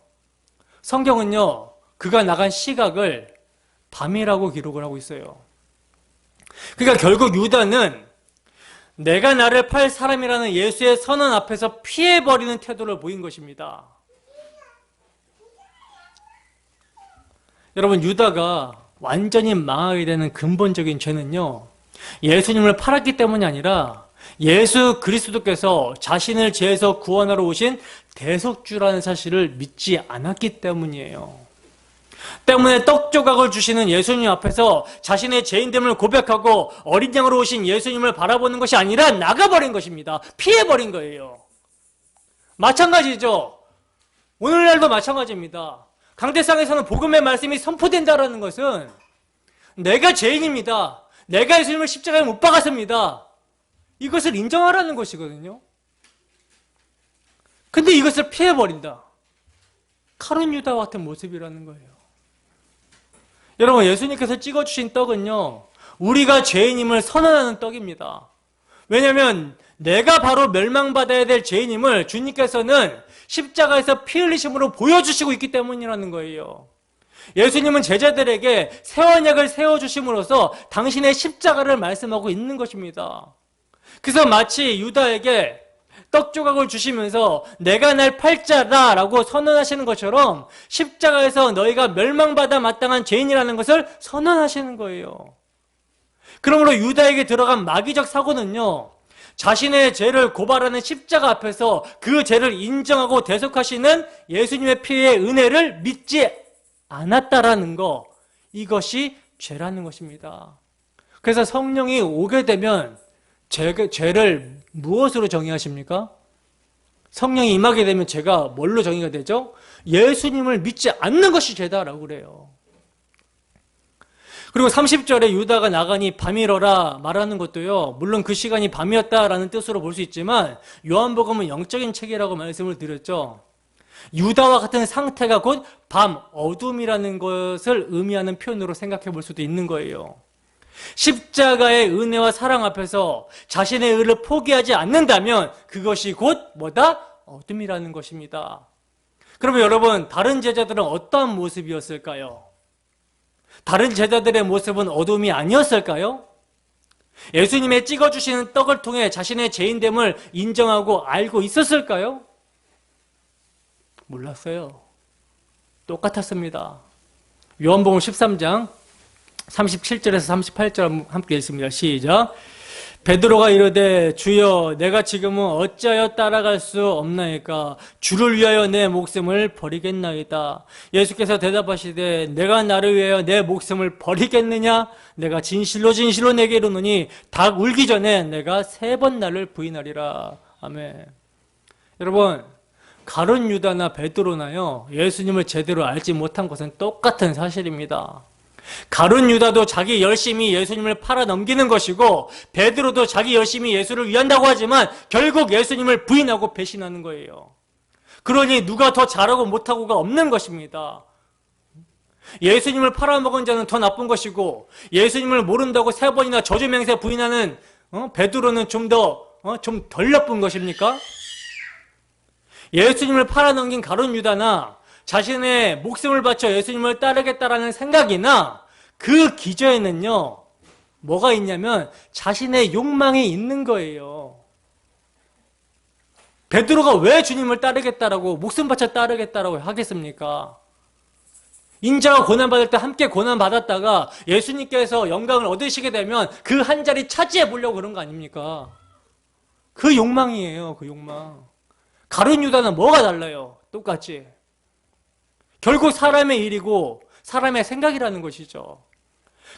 성경은요, 그가 나간 시각을 밤이라고 기록을 하고 있어요. 그러니까 결국 유다는 내가 나를 팔 사람이라는 예수의 선언 앞에서 피해버리는 태도를 보인 것입니다. 여러분, 유다가 완전히 망하게 되는 근본적인 죄는요, 예수님을 팔았기 때문이 아니라 예수 그리스도께서 자신을 죄에서 구원하러 오신 대속주라는 사실을 믿지 않았기 때문이에요. 때문에 떡 조각을 주시는 예수님 앞에서 자신의 죄인됨을 고백하고 어린 양으로 오신 예수님을 바라보는 것이 아니라 나가버린 것입니다. 피해버린 거예요. 마찬가지죠. 오늘날도 마찬가지입니다. 강대상에서는 복음의 말씀이 선포된다는 것은 내가 죄인입니다. 내가 예수님을 십자가에 못 박았습니다. 이것을 인정하라는 것이거든요. 근데 이것을 피해버린다. 가룟 유다와 같은 모습이라는 거예요. 여러분, 예수님께서 찍어주신 떡은요, 우리가 죄인임을 선언하는 떡입니다. 왜냐하면 내가 바로 멸망받아야 될 죄인임을 주님께서는 십자가에서 피 흘리심으로 보여주시고 있기 때문이라는 거예요. 예수님은 제자들에게 새 언약을 세워주심으로써 당신의 십자가를 말씀하고 있는 것입니다. 그래서 마치 유다에게 떡 조각을 주시면서 내가 날 팔자다 라고 선언하시는 것처럼 십자가에서 너희가 멸망받아 마땅한 죄인이라는 것을 선언하시는 거예요. 그러므로 유다에게 들어간 마귀적 사고는요, 자신의 죄를 고발하는 십자가 앞에서 그 죄를 인정하고 대속하시는 예수님의 피의 은혜를 믿지 않았다라는 거, 이것이 죄라는 것입니다. 그래서 성령이 오게 되면 죄를 무엇으로 정의하십니까? 성령이 임하게 되면 죄가 뭘로 정의가 되죠? 예수님을 믿지 않는 것이 죄다라고 그래요. 그리고 30절에 유다가 나가니 밤이러라 말하는 것도요, 물론 그 시간이 밤이었다라는 뜻으로 볼 수 있지만 요한복음은 영적인 책이라고 말씀을 드렸죠. 유다와 같은 상태가 곧 밤, 어둠이라는 것을 의미하는 표현으로 생각해 볼 수도 있는 거예요. 십자가의 은혜와 사랑 앞에서 자신의 의를 포기하지 않는다면 그것이 곧 뭐다? 어둠이라는 것입니다. 그러면 여러분, 다른 제자들은 어떠한 모습이었을까요? 다른 제자들의 모습은 어둠이 아니었을까요? 예수님의 찍어주시는 떡을 통해 자신의 죄인됨을 인정하고 알고 있었을까요? 몰랐어요. 똑같았습니다. 요한복음 13장 37절에서 38절 함께 읽습니다. 시작. 베드로가 이르되 주여 내가 지금은 어찌하여 따라갈 수 없나이까? 주를 위하여 내 목숨을 버리겠나이다. 예수께서 대답하시되 내가 나를 위하여 내 목숨을 버리겠느냐? 내가 진실로 진실로 내게 이르노니 닭 울기 전에 내가 3번 나를 부인하리라. 아멘. 여러분, 가룟 유다나 베드로나요, 예수님을 제대로 알지 못한 것은 똑같은 사실입니다. 가룟 유다도 자기 열심히 예수님을 팔아 넘기는 것이고 베드로도 자기 열심히 예수를 위한다고 하지만 결국 예수님을 부인하고 배신하는 거예요. 그러니 누가 더 잘하고 못하고가 없는 것입니다. 예수님을 팔아먹은 자는 더 나쁜 것이고 예수님을 모른다고 3번이나 저주맹세 부인하는 베드로는 좀 덜 나쁜 것입니까? 예수님을 팔아넘긴 가룟 유다나 자신의 목숨을 바쳐 예수님을 따르겠다라는 생각이나 그 기저에는요, 뭐가 있냐면 자신의 욕망이 있는 거예요. 베드로가 왜 주님을 따르겠다라고 목숨 바쳐 따르겠다라고 하겠습니까? 인자가 고난받을 때 함께 고난받았다가 예수님께서 영광을 얻으시게 되면 그 한 자리 차지해 보려고 그런 거 아닙니까? 그 욕망이에요, 그 욕망. 가룟 유다는 뭐가 달라요? 똑같이. 결국 사람의 일이고 사람의 생각이라는 것이죠.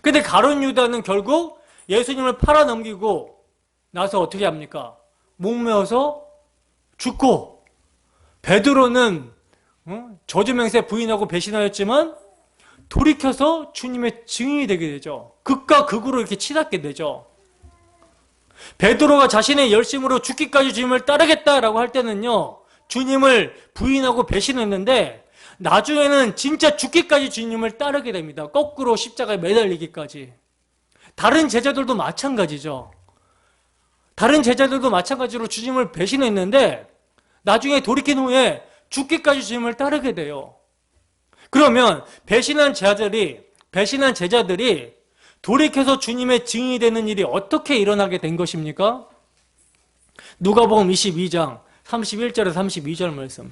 근데 가룟 유다는 결국 예수님을 팔아넘기고 나서 어떻게 합니까? 목매어서 죽고, 베드로는 저주맹세 부인하고 배신하였지만 돌이켜서 주님의 증인이 되게 되죠. 극과 극으로 이렇게 치닫게 되죠. 베드로가 자신의 열심으로 죽기까지 주님을 따르겠다라고 할 때는요, 주님을 부인하고 배신했는데 나중에는 진짜 죽기까지 주님을 따르게 됩니다. 거꾸로 십자가에 매달리기까지. 다른 제자들도 마찬가지죠. 다른 제자들도 마찬가지로 주님을 배신했는데 나중에 돌이킨 후에 죽기까지 주님을 따르게 돼요. 그러면 배신한 제자들이 돌이켜서 주님의 증인이 되는 일이 어떻게 일어나게 된 것입니까? 누가복음 22장 31절에서 32절 말씀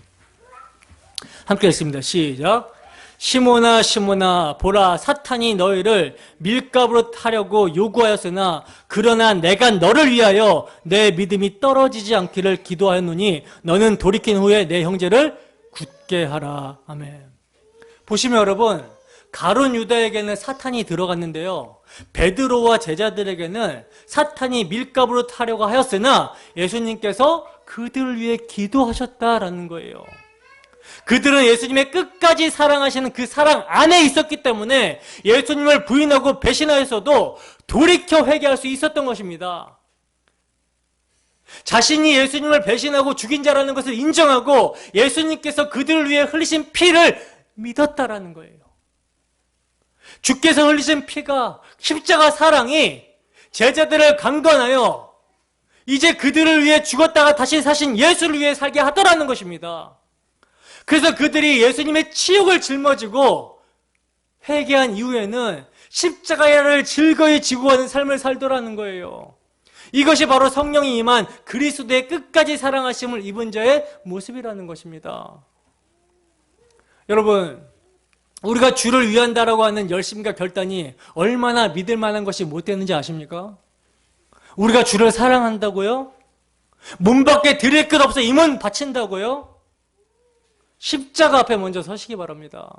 함께 읽습니다. 시작. 시몬아 시몬아 보라 사탄이 너희를 밀가부로 하려고 요구하였으나 그러나 내가 너를 위하여 내 믿음이 떨어지지 않기를 기도하였노니 너는 돌이킨 후에 내 형제를 굳게 하라. 아멘. 보시면 여러분, 가룟 유다에게는 사탄이 들어갔는데요, 베드로와 제자들에게는 사탄이 밀가부로 타려고 하였으나 예수님께서 그들을 위해 기도하셨다라는 거예요. 그들은 예수님의 끝까지 사랑하시는 그 사랑 안에 있었기 때문에 예수님을 부인하고 배신하였어도 돌이켜 회개할 수 있었던 것입니다. 자신이 예수님을 배신하고 죽인 자라는 것을 인정하고 예수님께서 그들을 위해 흘리신 피를 믿었다라는 거예요. 주께서 흘리신 피가, 십자가 사랑이 제자들을 강건하여 이제 그들을 위해 죽었다가 다시 사신 예수를 위해 살게 하더라는 것입니다. 그래서 그들이 예수님의 치욕을 짊어지고 회개한 이후에는 십자가를 즐거이 지고 가는 삶을 살더라는 거예요. 이것이 바로 성령이 임한 그리스도의 끝까지 사랑하심을 입은 자의 모습이라는 것입니다. 여러분, 우리가 주를 위한다라고 하는 열심과 결단이 얼마나 믿을 만한 것이 못 되는지 아십니까? 우리가 주를 사랑한다고요? 문 밖에 드릴 것 없어 이 문 바친다고요? 십자가 앞에 먼저 서시기 바랍니다.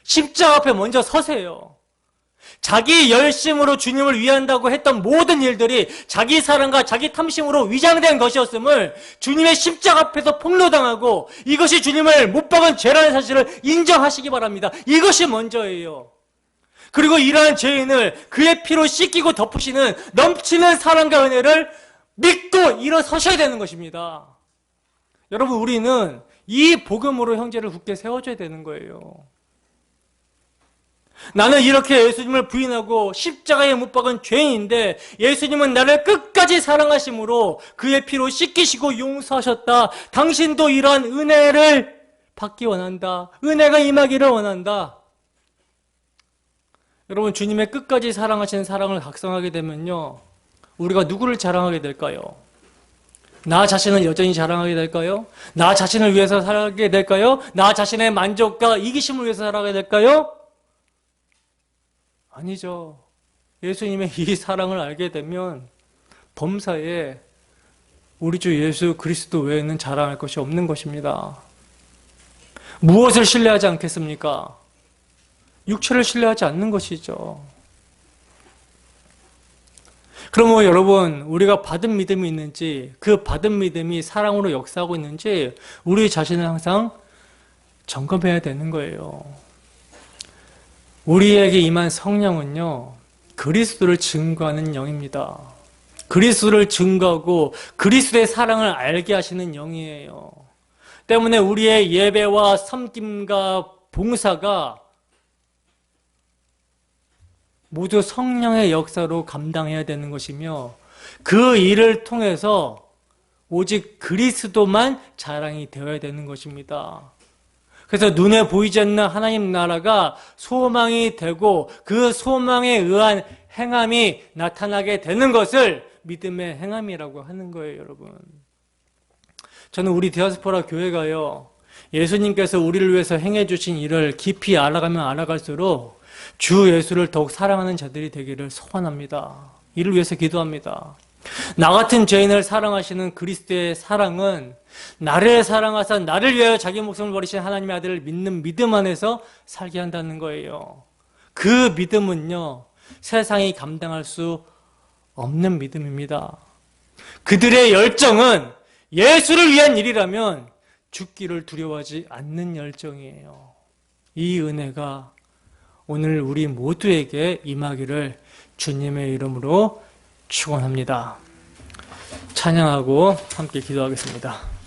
십자가 앞에 먼저 서세요. 자기 열심으로 주님을 위한다고 했던 모든 일들이 자기 사랑과 자기 탐심으로 위장된 것이었음을 주님의 십자가 앞에서 폭로당하고 이것이 주님을 못 박은 죄라는 사실을 인정하시기 바랍니다. 이것이 먼저예요. 그리고 이러한 죄인을 그의 피로 씻기고 덮으시는 넘치는 사랑과 은혜를 믿고 일어서셔야 되는 것입니다. 여러분, 우리는 이 복음으로 형제를 굳게 세워줘야 되는 거예요. 나는 이렇게 예수님을 부인하고 십자가에 못 박은 죄인인데 예수님은 나를 끝까지 사랑하심으로 그의 피로 씻기시고 용서하셨다. 당신도 이러한 은혜를 받기 원한다. 은혜가 임하기를 원한다. 여러분, 주님의 끝까지 사랑하시는 사랑을 각성하게 되면요, 우리가 누구를 자랑하게 될까요? 나 자신을 여전히 자랑하게 될까요? 나 자신을 위해서 살게 될까요? 나 자신의 만족과 이기심을 위해서 살아가게 될까요? 아니죠. 예수님의 이 사랑을 알게 되면 범사에 우리 주 예수 그리스도 외에는 자랑할 것이 없는 것입니다. 무엇을 신뢰하지 않겠습니까? 육체를 신뢰하지 않는 것이죠. 그러면 여러분, 우리가 받은 믿음이 있는지, 그 받은 믿음이 사랑으로 역사하고 있는지 우리 자신을 항상 점검해야 되는 거예요. 우리에게 임한 성령은요, 그리스도를 증거하는 영입니다. 그리스도를 증거하고 그리스도의 사랑을 알게 하시는 영이에요. 때문에 우리의 예배와 섬김과 봉사가 모두 성령의 역사로 감당해야 되는 것이며 그 일을 통해서 오직 그리스도만 자랑이 되어야 되는 것입니다. 그래서 눈에 보이지 않는 하나님 나라가 소망이 되고 그 소망에 의한 행함이 나타나게 되는 것을 믿음의 행함이라고 하는 거예요, 여러분. 저는 우리 디아스포라 교회가요, 예수님께서 우리를 위해서 행해 주신 일을 깊이 알아가면 알아갈수록 주 예수를 더욱 사랑하는 자들이 되기를 소원합니다. 이를 위해서 기도합니다. 나 같은 죄인을 사랑하시는 그리스도의 사랑은 나를 사랑하사 나를 위하여 자기 목숨을 버리신 하나님의 아들을 믿는 믿음 안에서 살게 한다는 거예요. 그 믿음은요, 세상이 감당할 수 없는 믿음입니다. 그들의 열정은 예수를 위한 일이라면 죽기를 두려워하지 않는 열정이에요. 이 은혜가 오늘 우리 모두에게 임하기를 주님의 이름으로 축원합니다. 찬양하고 함께 기도하겠습니다.